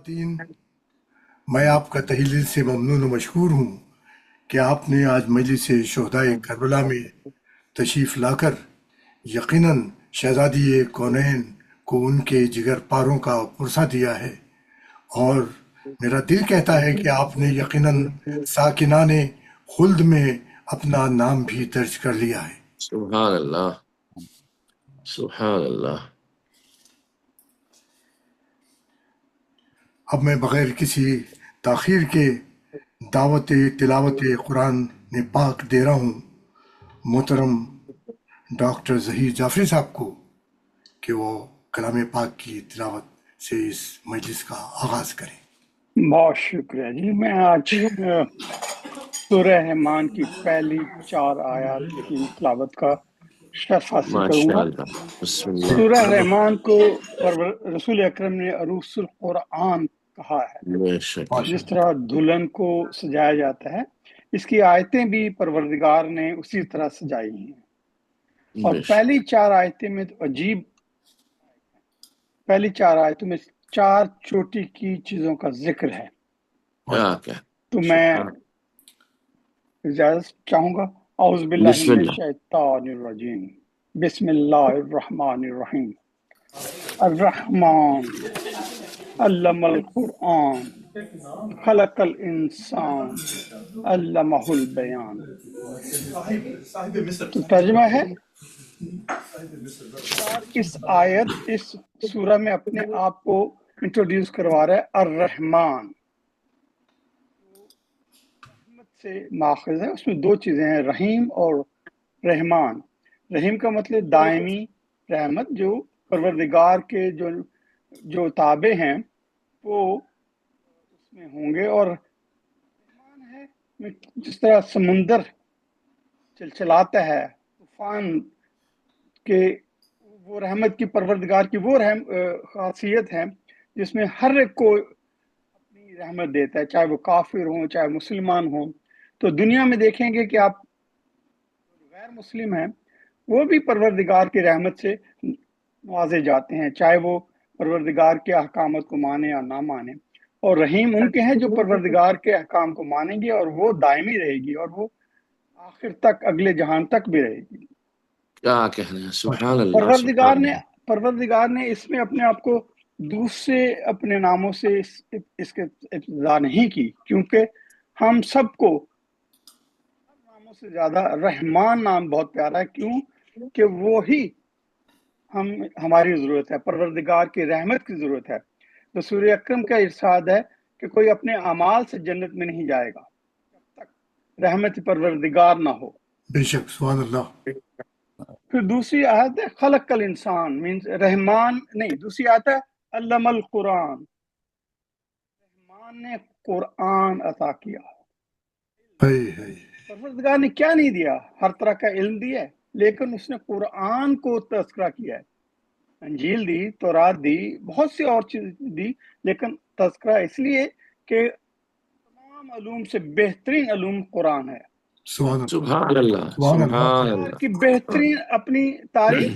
خواتین، میں آپ کا تہہ دل سے ممنون و مشکور ہوں کہ آپ نے آج مجلس شہدائے کربلا میں تشریف لا کر یقیناً شہزادی کونین کو ان کے جگر پاروں کا پرسہ دیا ہے، اور میرا دل کہتا ہے کہ آپ نے یقیناً ساکنان خلد میں اپنا نام بھی درج کر لیا ہے۔ سبحان اللہ، سبحان اللہ۔ اب میں بغیر کسی تاخیر کے دعوت تلاوت قرآن پاک دے رہا ہوں محترم ڈاکٹر ظہیر جعفری صاحب کو کہ وہ کلام پاک کی تلاوت سے اس مجلس کا آغاز کریں۔ بہت شکریہ جی۔ میں آج سورہ رحمان کی پہلی 4 آیات کی تلاوت کا شرف حاصل کروں ماشاء گا۔ اللہ، بسم اللہ۔ سورہ رحمان کو رسول اکرم نے عروس القرآن کہا ہے، بے شک، جس طرح دلہن کو سجایا جاتا ہے، اس کی آیتیں بھی پروردگار نے اسی طرح سجائی ہیں۔ اور بے شک، پہلی 4 آیتیں میں تو عجیب، پہلی 4 آیتوں میں 4 چوٹی کی چیزوں کا ذکر ہے۔ کیا تو میں سبحان، اجازت چاہوں گا۔ اعوذ باللہ بسم من اللہ۔ الشیطان الرجیم، بسم اللہ الرحمن الرحیم۔ الرحمن علم القرآن خلق الانسان علمہ البیان۔ تو ترجمہ ہے، اس آیت، اس سورہ میں اپنے آپ کو انٹروڈیوس کروا رہا ہے۔ الرحمن رحمت سے ماخذ ہے، اس میں 2 چیزیں ہیں، رحیم اور رحمان۔ رحیم کا مطلب دائمی رحمت، جو پروردگار کے جو تابع ہیں وہ اس میں ہوں گے، اور رحمان ہے جس طرح سمندر چلچلاتا ہے، طوفان کے، وہ رحمت کی، پروردگار کی وہ خاصیت ہے جس میں ہر ایک کو اپنی رحمت دیتا ہے، چاہے وہ کافر ہوں چاہے مسلمان ہوں۔ تو دنیا میں دیکھیں گے کہ آپ غیر مسلم ہیں، وہ بھی پروردگار کی رحمت سے نوازے جاتے ہیں، چاہے وہ پروردگار کے احکامات کو مانے یا نہ مانے۔ اور رحیم ان کے ہیں جو پروردگار کے احکام کو مانیں گے، اور وہ دائمی رہے گی، اور وہ آخر تک، اگلے جہان تک بھی رہے گی۔ کیا کہنا ہے، سبحان اللہ، سبحان اللہ۔ پروردگار نے اس میں اپنے آپ کو دوسرے اپنے ناموں سے اس کے ابتدا نہیں کی، کیونکہ ہم سب کو ناموں سے زیادہ رحمان نام بہت پیارا ہے۔ کیوں کہ وہی ہماری ضرورت ہے، پروردگار کی رحمت کی ضرورت ہے۔ رسول اکرم کا ارشاد ہے کہ کوئی اپنے اعمال سے جنت میں نہیں جائے گا جب تک رحمت پروردگار نہ ہو۔ بے شک، سبحان اللہ۔ پھر دوسری آیت ہے خلق الانسان، مینز رحمان نہیں، دوسری آیت ہے علم القرآن، رحمان نے قرآن عطا کیا۔ ہے پروردگار نے کیا نہیں دیا؟ ہر طرح کا علم دیا ہے، لیکن اس نے قرآن کو تذکرہ کیا ہے۔ انجیل دی، تورات دی، بہت سی اور چیز دی، لیکن تذکرہ اس لیے کہ تمام علوم سے بہترین علوم قرآن ہے۔ سبحان اللہ، سبحان اللہ، سبحان اللہ۔ سبحان اللہ اللہ، کی بہترین اپنی تعریف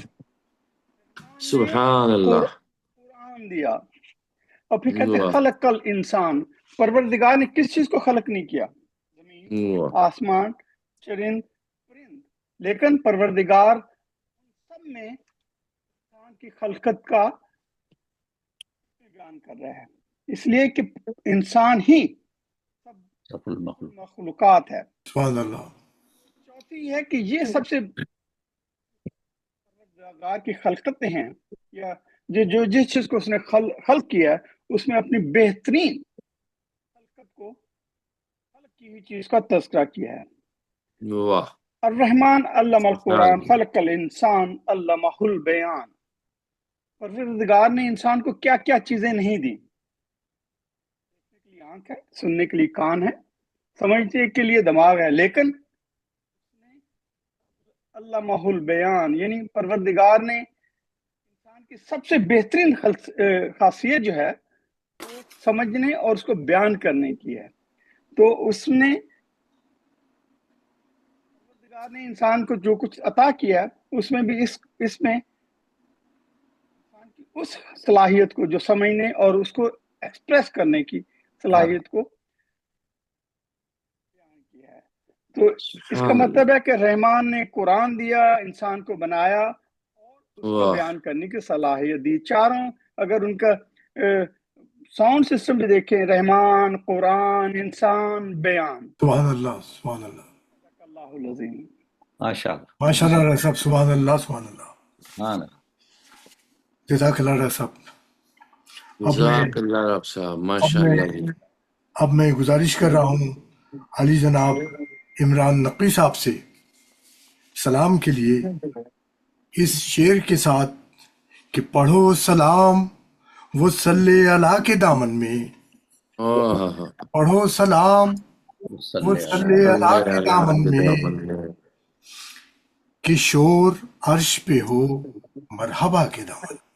سبحان اللہ۔ قرآن دیا۔ اور پھر کہتے ہیں واہ، خلق الانسان، پروردگار نے کس چیز کو خلق نہیں کیا؟ زمین، واہ، آسمان، چرند، پرند، لیکن پروردگار سب میں انسان کی خلقت کا بیان کر رہا ہے، اس لیے کہ انسان ہی سب مخلوقات ہے۔ سبحان اللہ۔ چوتھی ہے کہ یہ سب سے پروردگار کی خلقتیں ہیں، یا جس چیز کو اس نے خلق کیا ہے، اس میں اپنی بہترین خلقت کو، خلق کی ہوئی چیز کا تذکرہ کیا ہے۔ واہ، الرحمن علم القرآن سبحان خلق الانسان علمہ البیان۔ پروردگار نے انسان کو کیا کیا چیزیں نہیں دی؟ دیکھنے کے لیے آنکھ ہے، سننے کے لیے کان ہے، سمجھنے کے لیے دماغ ہے، لیکن علمہ البیان، یعنی پروردگار نے انسان کی سب سے بہترین خاصیت جو ہے وہ سمجھنے اور اس کو بیان کرنے کی ہے۔ تو اس نے، پروردگار نے انسان کو جو کچھ عطا کیا اس میں بھی اس میں انسان کی اس صلاحیت کو جو سمجھنے اور اس کو ایکسپریس کرنے کی صلاحیت کو بیان کیا ہے۔ تو اس کا مطلب ہے کہ رحمان نے قرآن دیا، انسان کو بنایا اور اس کو بیان کرنے کی صلاحیت دی۔ چاروں اگر ان کا ساؤنڈ سسٹم بھی دیکھیں، رحمان، قرآن، انسان، بیان۔ سبحان اللہ، سبحان اللہ، اللہ العظیم، ماشاء اللہ، ماشاء اللہ ڈاکٹر صاحب، سبحان اللہ، سبحان اللہ، سبحان اللہ۔ جزاک اللہ ڈاکٹر صاحب۔ جزاک اللہ ڈاکٹر صاحب، ماشاء اللہ۔ اب میں گزارش کر رہا ہوں علی جناب عمران نقوی صاحب سے سلام کے لیے اس شعر کے ساتھ کہ پڑھو سلام وہ صلی اللہ کے دامن میں، پڑھو سلام وہ صلی اللہ کے دامن میں، کہ شور عرش پہ ہو مرحبا کے دامن میں۔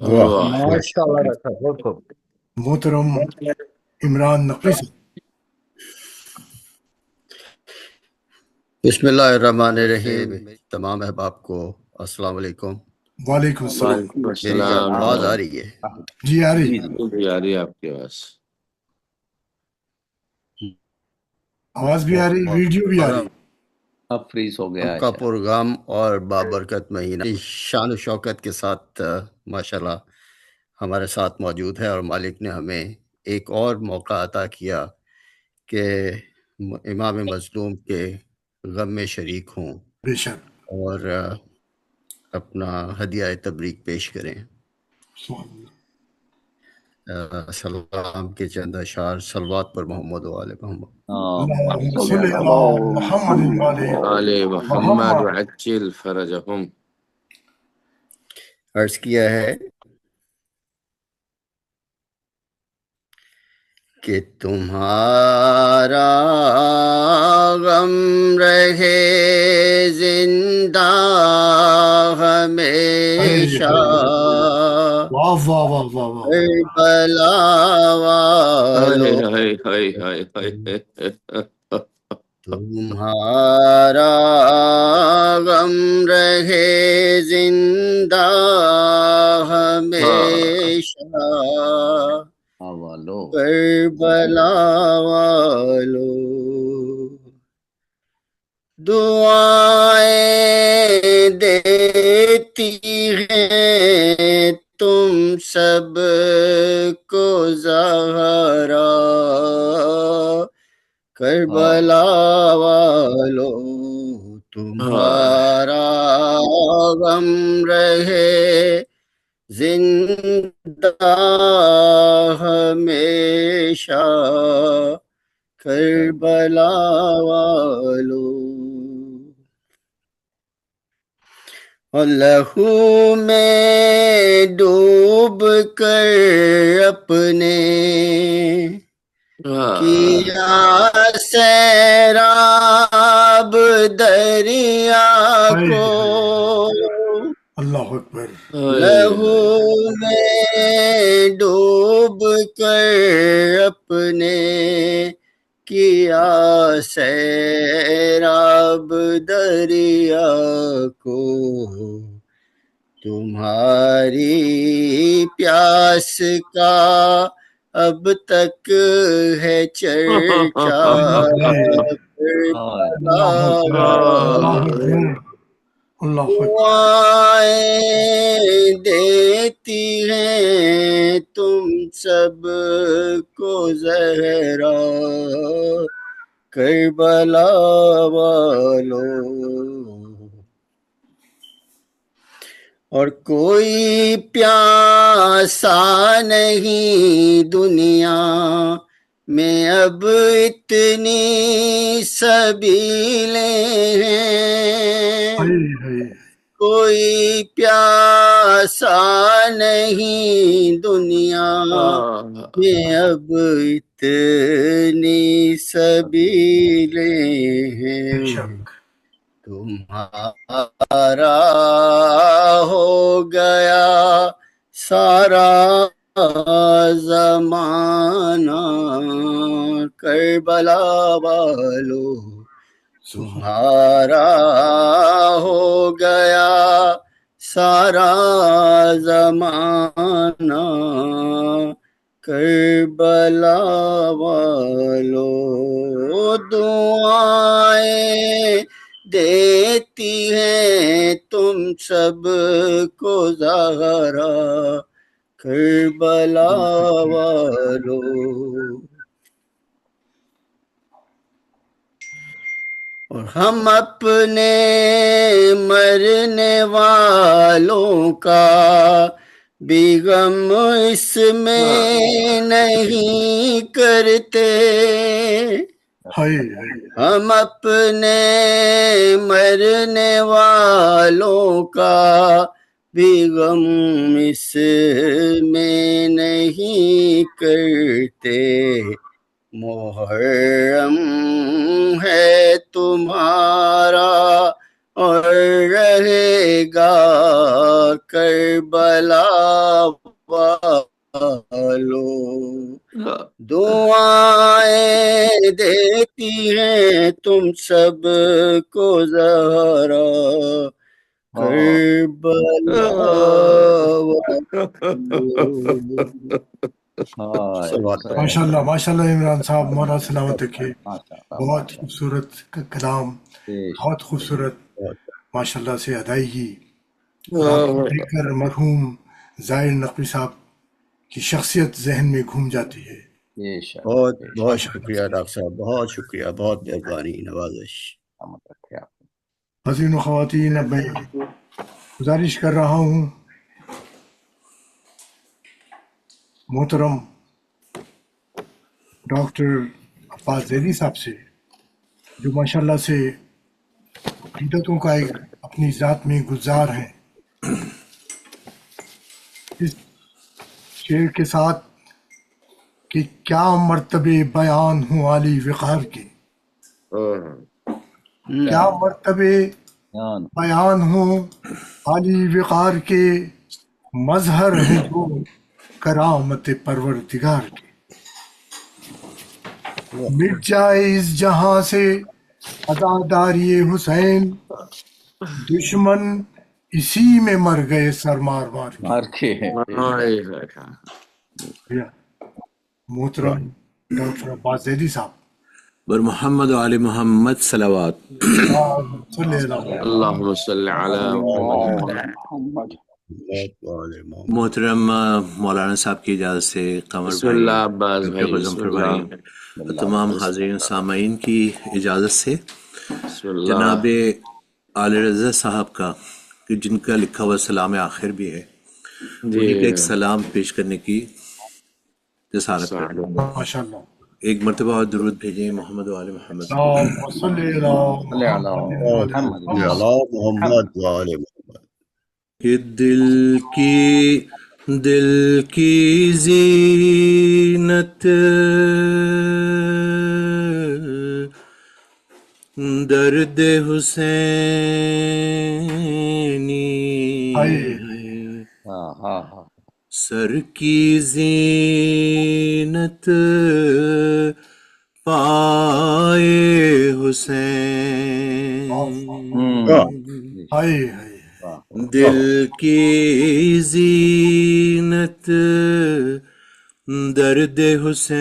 ماشاء اللہ ڈاکٹر صاحب، بہت خوب۔ محترم عمران نقوی صاحب۔ بسم اللہ الرحمن الرحیم۔ تمام احباب کو السلام علیکم۔ وعلیکم السلام۔ میری آواز آ رہی ہے؟ جی آ رہی، جی آ رہی ہے آپ کی آواز، آواز بھی آ رہی، ویڈیو بھی آ رہی۔ اب فریز ہو گیا آپ کا پروگرام اور بابرکت مہینہ شان و شوکت کے ساتھ ماشاءاللہ ہمارے ساتھ موجود ہے، اور مالک نے ہمیں ایک اور موقع عطا کیا کہ امام مظلوم کے غم میں شریک ہوں بے شک، اور اپنا ہدیہ تبریک پیش کریں۔ سلام کے چند اشعار صلوات پر محمد و آل محمد۔ اللہم صلی علی محمد آل محمد وعجل فرجہم۔ عرض کیا ہے کہ تمہارا غم رہے زندہ ہمیشہ، واہ واہ واہ واہ واہ، کربلا والو تمہارا غم رہے زندہ ہمیشہ، کربلا والو دعائیں دیتی ہیں تم سب کو زہرا، کربلا والو تمہارا غم رہے زندہ ہمیشہ، کربلا والو لہو میں ڈوب کر اپنے کیا سیراب دریا کو، اللہ اکبر، لہو میں ڈوب کر اپنے کیا سیراب دریا کو، تمہاری پیاس کا اب تک ہے چرچا، دعائیں دیتی ہیں تم سب کو زہرا، کربلا والو، اور کوئی پیاسا نہیں دنیا میں اب اتنی سبیلیں ہیں، کوئی پیاسا نہیں دنیا میں اب اتنی سبیلیں ہیں، تمہارا ہو گیا سارا زمانہ، کربلا والو تمہارا ہو گیا سارا زمانہ کربلا والو دعائیں دیتی ہیں تم سب کو زہرا کربلا والو. اور ہم اپنے مرنے والوں کا بھی غم اس میں نہیں کرتے. ہائے ہم اپنے مرنے والوں کا بھی غم اس میں نہیں کرتے. محرم ہے تمہارا اور رہے گا کربلا والو. دعائیں دیتی ہیں تم سب کو زہرا کربلا والو. ماشاء اللہ عمران صاحب، مولا سلامت رکھے. بہت خوبصورت کلام، بہت خوبصورت ماشاء اللہ سے ادائیگی. آپ کو دیکھ کر مرحوم زائر نقوی صاحب کی شخصیت ذہن میں گھوم جاتی ہے. بہت بہت شکریہ ڈاکٹر صاحب، بہت شکریہ، بہت مہربانی، نوازش. حضرین و خواتین، اب میں گزارش کر رہا ہوں محترم ڈاکٹر عباس زیدی صاحب سے، جو ماشاءاللہ سے عقیدتوں کا ایک اپنی ذات میں گلزار ہیں. اس شعر کے ساتھ کہ کیا مرتبے بیان ہوں عالی وقار کے، کیا مرتبے بیان ہوں عالی وقار کے، مظہر ہیں جو کرامت پروردگار کے. مٹ جائے اس جہاں سے عزاداری حسین، دشمن اسی میں مر گئے سر مار مار کے. محترم ڈاکٹر عباس زیدی صاحب، بر محمد و آل محمد صلوات. اللہم صلی علی محمد. محترم مولانا صاحب کی اجازت سے قمر بسم بھائی، اللہ عباس ڈاکٹر بھائی، غضنفر بسم بھائی، اللہ. تمام حاضرین سامعین کی اجازت سے بسم اللہ. جناب آل رضا صاحب کا، کہ جن کا لکھا ہوا سلام آخر بھی ہے، انہیں کا ایک سلام پیش کرنے کی جسارت کرتے ہیں. ماشاء اللہ. ایک مرتبہ اور درود بھیجیں محمد و آل محمد. محمد وآل محمد. کہ دل کی زینت درد حسینی ہے، سر کی زینت پائے حسین، دل کی زینت درد حسینی،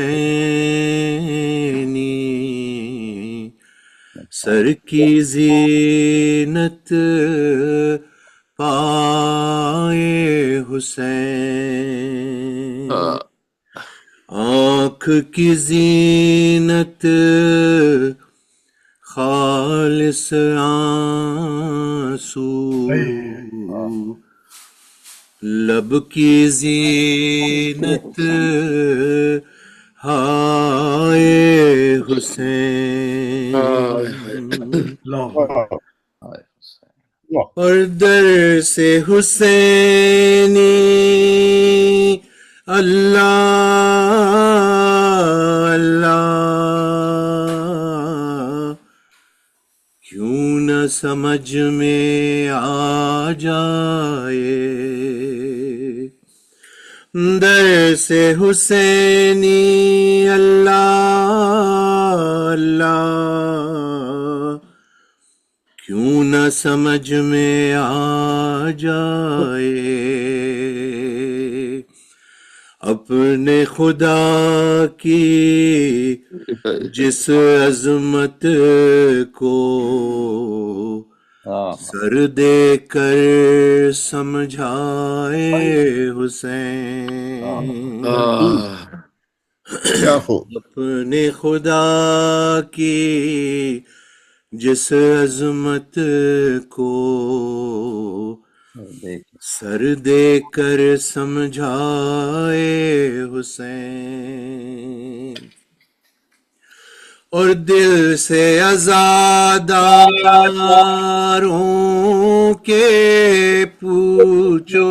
سر کی زینت پائے حسین، آنکھ کی زینت خالص آنسو، لب کی زینت ہائے حسین، اور در سے حسینی اللہ اللہ، کیوں نہ سمجھ میں آ جائے، در سے حسینی اللہ اللہ، کیوں نہ سمجھ میں آ جائے اپنے خدا کی جس عظمت کو سر دے کر سمجھائے حسین کیا خوب اپنے خدا کی جس عظمت کو سر دے کر سمجھائے حسین اور دل سے عزاداروں کے پوچھو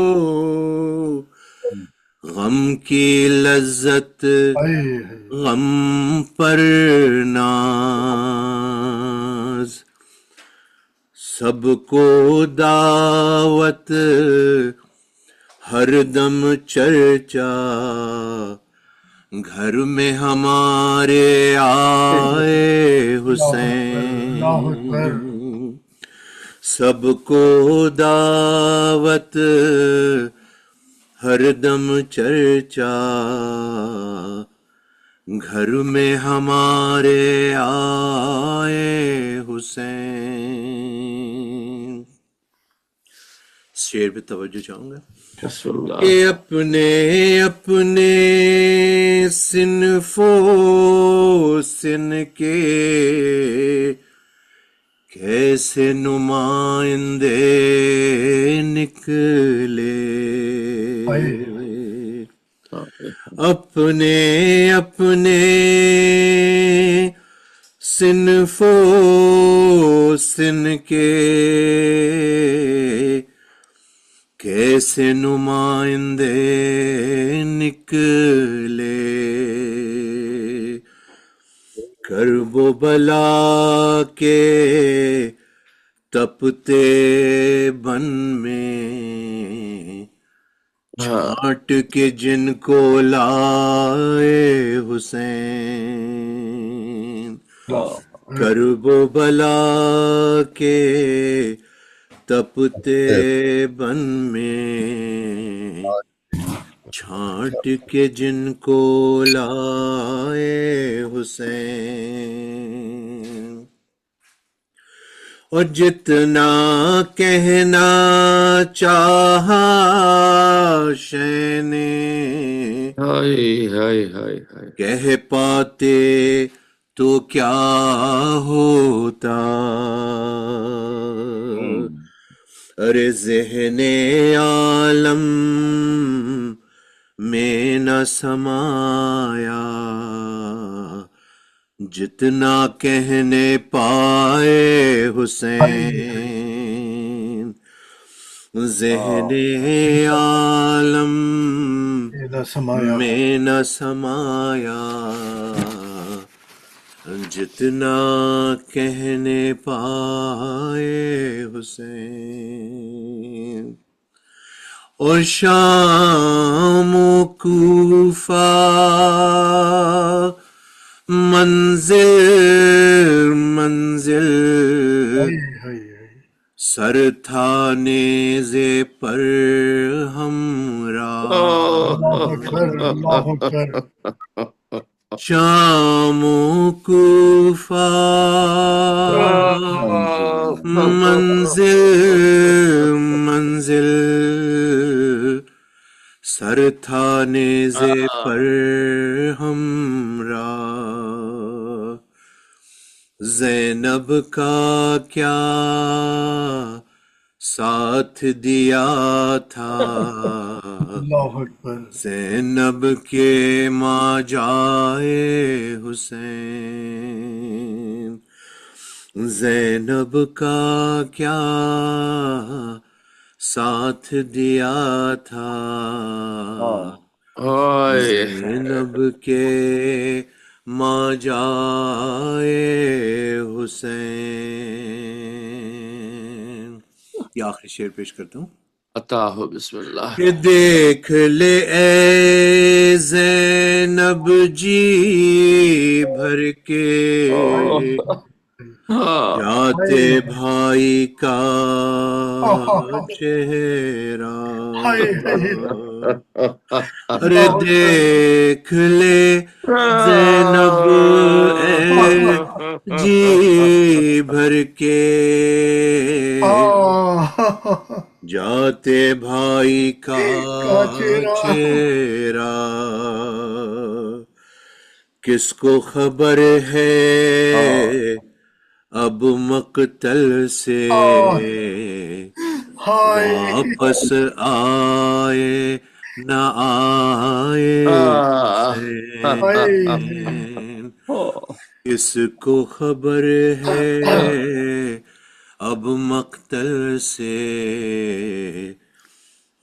غم کی لذت غم پر ناز سب کو دعوت ہر دم چرچا گھر میں ہمارے آئے حسین سب کو دعوت ہر دم چرچا گھر میں ہمارے آئے حسین. شعر پہ توجہ چاہوں گا کہ اپنے اپنے صنف و سن کے کیسے نمائندے نکلے اپنے اپنے صنف و سن کے کیسے نمائندے نکلے کرب و بلا کے تپتے بن میں چھانٹ کے جن کو لائے حسین کرب و بلا کے تپتے بن میں چھانٹ کے جن کو لائے حسین اور جتنا کہنا چاہا شے نے کہہ پاتے تو کیا ہوتا ارے ذہن عالم میں نہ سمایا جتنا کہنے پائے حسین ذہن عالم میں نہ سمایا جتنا کہنے پائے حسین اور شام و کوفہ منزل منزل سر تھا نیزے پر ہمراہ شام و کوفہ منزل منزل سر تھا نیزے پر ہمراہ زینب کا کیا ساتھ دیا تھا زینب کے ماں جائے حسین زینب کا کیا ساتھ دیا تھا زینب کے ماں جائے حسین. یہ آخری شعر پیش کرتا ہوں. عطا ہو بسم اللہ. کہ دیکھ لے اے زینب جی بھر کے ہاں جاتے ہائے بھائی کا ہائے چہرہ، ہائے ارے اللہ اکبر دیکھ لے زینب اے جی بھر کے، جاتے بھائی کا کا چہرہ چہرہ، کس کو خبر ہے اب مقتل سے ہائے واپس آئے نہ آئے حسین، کس کو خبر ہے اب مقتل سے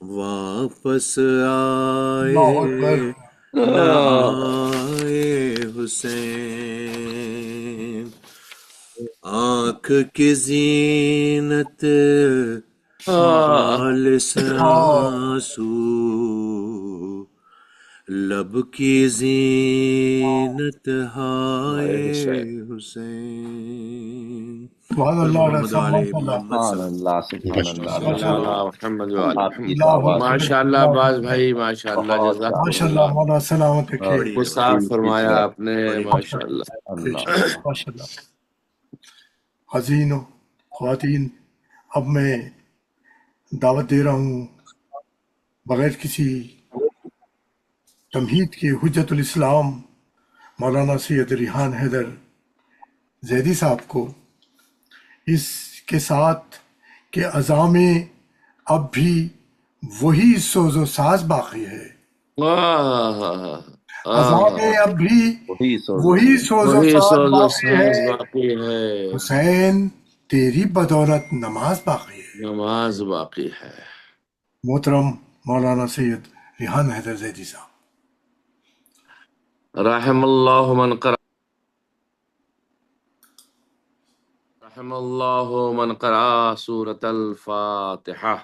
واپس اللہ اکبر آئے نہ آئے حسین، آنکھ کی زینت خالص آنسو، لب کی زینت ہائے حسین، سبحان اللہ محمد رسول علیہ اللہ محمد سبحان صلی اللہ، سبحان اللہ، صلی ماشاء اللہ اللہ علی محمد وعلی آپ کی محمد. اللہ دعوت اکبر ماشاء اللہ اللہ باز اکبر بھائی، ماشاء اللہ، بہت جزاکم ماشاء اللہ. اللہ مولا سلامت رکھے بڑی وہ صاف فرمایا ہے۔ آپ نے، بڑی ماشاء اللہ. اللہ ماشاء اللہ حزین خواتین، اب میں دعوت دے رہا ہوں بغیر کسی تمہید کے حجت الاسلام مولانا سید ریحان حیدر زیدی صاحب کو، اس کے ساتھ کہ اذان میں اب بھی وہی سوز و ساز باقی ہے، اذان میں اب بھی وہی سوز وہی سوز و وہی ساز سوز و باقی ہے، ساز باقی ہے، حسین تیری بدولت نماز باقی ہے۔ نماز باقی ہے. محترم مولانا سید ریحان حیدر زیدی صاحب۔ رحم اللہ من قرأ رحم اللہ من قرأ سورة الفاتحة.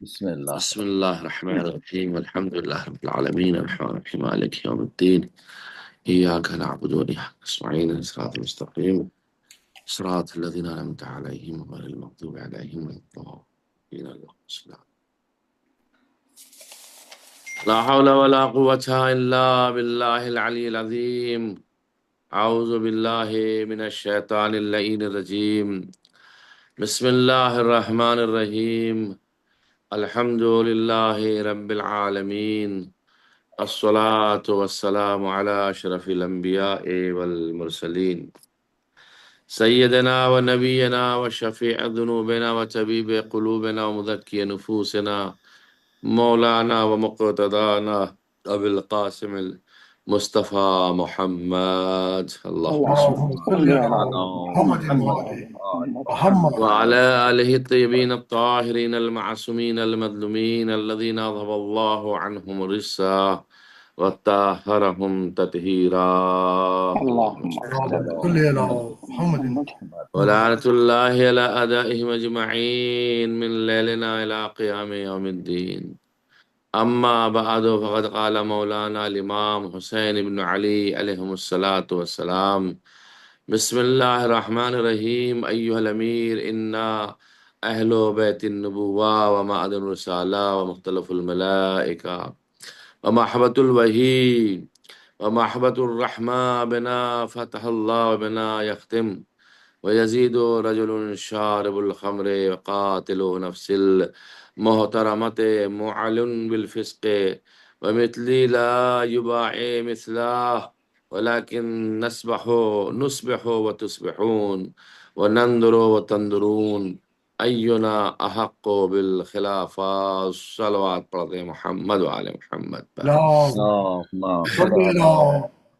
بسم اللہ بسم اللہ الرحمن الرحیم، الحمد للہ رب العالمین، الرحمن الرحیم، مالک یوم الدین، ایاک نعبد وإیاک نستعین، صراط المستقیم صراط الذین انعمت علیہم غیر المغضوب علیہم ولا الضالین. لا حول ولا قوة الا باللہ العلی العظیم. اعوذ باللہ من الشیطان اللعین الرجیم. بسم اللہ الرحمن الرحیم. الحمد للہ رب العالمین، الصلاة والسلام على اشرف الانبیاء والمرسلین، سیدنا و نبینا و شفیع ذنوبنا و طبیب قلوبنا و مذکی نفوسنا، مولانا و مقتدانا ابو القاسم المصطفى محمد، اللهم صل اللهم صل على محمد وعلى محمد وعلى آله الطيبين الطاهرين المعصومين المظلومين الذين أذهب الله عنهم الرجس وطهرهم تطهيرا، اللهم صل. اللهم صل على محمد ولعنة الله على أعدائهم أجمعين من ليلنا إلى قيام يوم الدين. أما بعد، فقد قال مولانا الإمام حسين بن علي عليهم الصلاة والسلام: بسم الله الرحمن الرحيم. أيها الأمير، إنا أهل بيت النبوة ومعدن الرسالة ومختلف الملائكة ومحبة الوحي ومحبة الرحمة بنا فتح الله بنا يختم، ويزيد رجل شارب الخمر وقاتل نفس المحترمة معلن بالفسق، ومثلي لا يباعي مثله، ولكن نصبح وتصبحون وننظر وتنظرون، أينا أحق بالخلافة. صلوات پڑھتے ہیں محمد وعلى محمد پر. اللهم صل على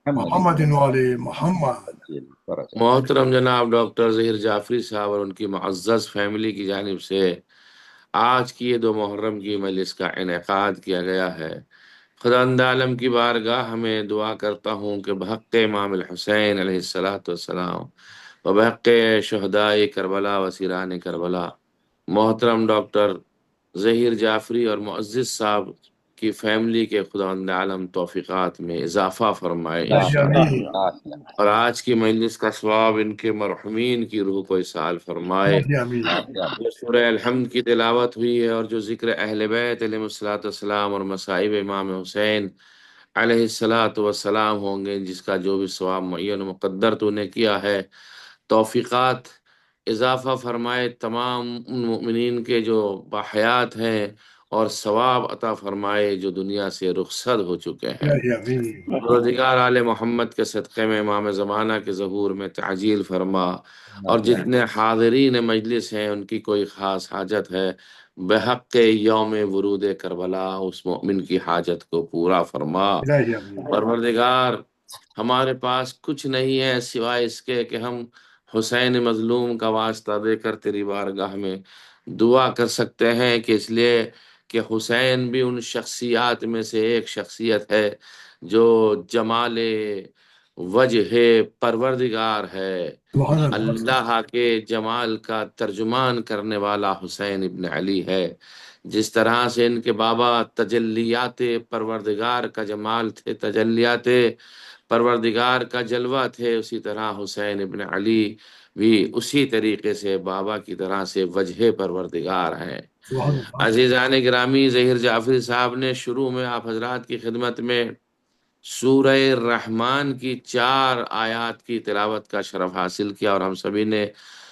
محمد وعلى محمد۔ محترم جناب ڈاکٹر ظہیر جعفری صاحب اور ان کی معزز فیملی کی جانب سے آج کی یہ 2 محرم کی مجلس کا انعقاد کیا گیا ہے. خداوند عالم کی بارگاہ میں دعا کرتا ہوں کہ بحق امام الحسین علیہ السلام و بحق شہدائے کربلا و سیران کربلا، محترم ڈاکٹر ظہیر جعفری اور معزز صاحب کی فیملی کے خداوند عالم توفیقات میں اضافہ فرمائے الہی آمین آمین اور آج کی مجلس کا ثواب ان کے مرحومین کی روح کو اصال فرمائے۔ الہی آمین جو سورہ الحمد کی تلاوت ہوئی ہے اور جو ذکر اہل بیت علیہ السلام اور مصائب امام حسین علیہ السلام ہوں گے، جس کا جو بھی ثواب معین و مقدر تو نے کیا ہے، توفیقات اضافہ فرمائے تمام ان مؤمنین کے جو باحیات ہیں، اور ثواب عطا فرمائے جو دنیا سے رخصت ہو چکے ہیں۔ الہی آمین پروردگار آل محمد کے صدقے میں امام زمانہ کے ظہور میں تعجیل فرما، اور جتنے حاضرین مجلس ہیں ان کی کوئی خاص حاجت ہے، بحق یوم ورود کربلا اس مؤمن کی حاجت کو پورا فرما۔ الہی آمین پروردگار ہمارے پاس کچھ نہیں ہے سوائے اس کے کہ ہم حسین مظلوم کا واسطہ دے کر تیری بارگاہ میں دعا کر سکتے ہیں، کہ اس لیے کہ حسین بھی ان شخصیات میں سے ایک شخصیت ہے جو جمال وجہ پروردگار ہے۔ سبحان اللہ اللہ کے جمال کا ترجمان کرنے والا حسین ابن علی ہے۔ جس طرح سے ان کے بابا تجلیات پروردگار کا جمال تھے، تجلیات پروردگار کا جلوہ تھے، اسی طرح حسین ابن علی بھی اسی طریقے سے بابا کی طرح سے وجہ پروردگار ہیں۔ سبحان اللہ عزیزان گرامی، ظہیر جعفری صاحب نے شروع میں آپ حضرات کی خدمت میں سورہ الرحمن کی 4 آیات کی تلاوت کا شرف حاصل کیا، اور ہم سبھی نے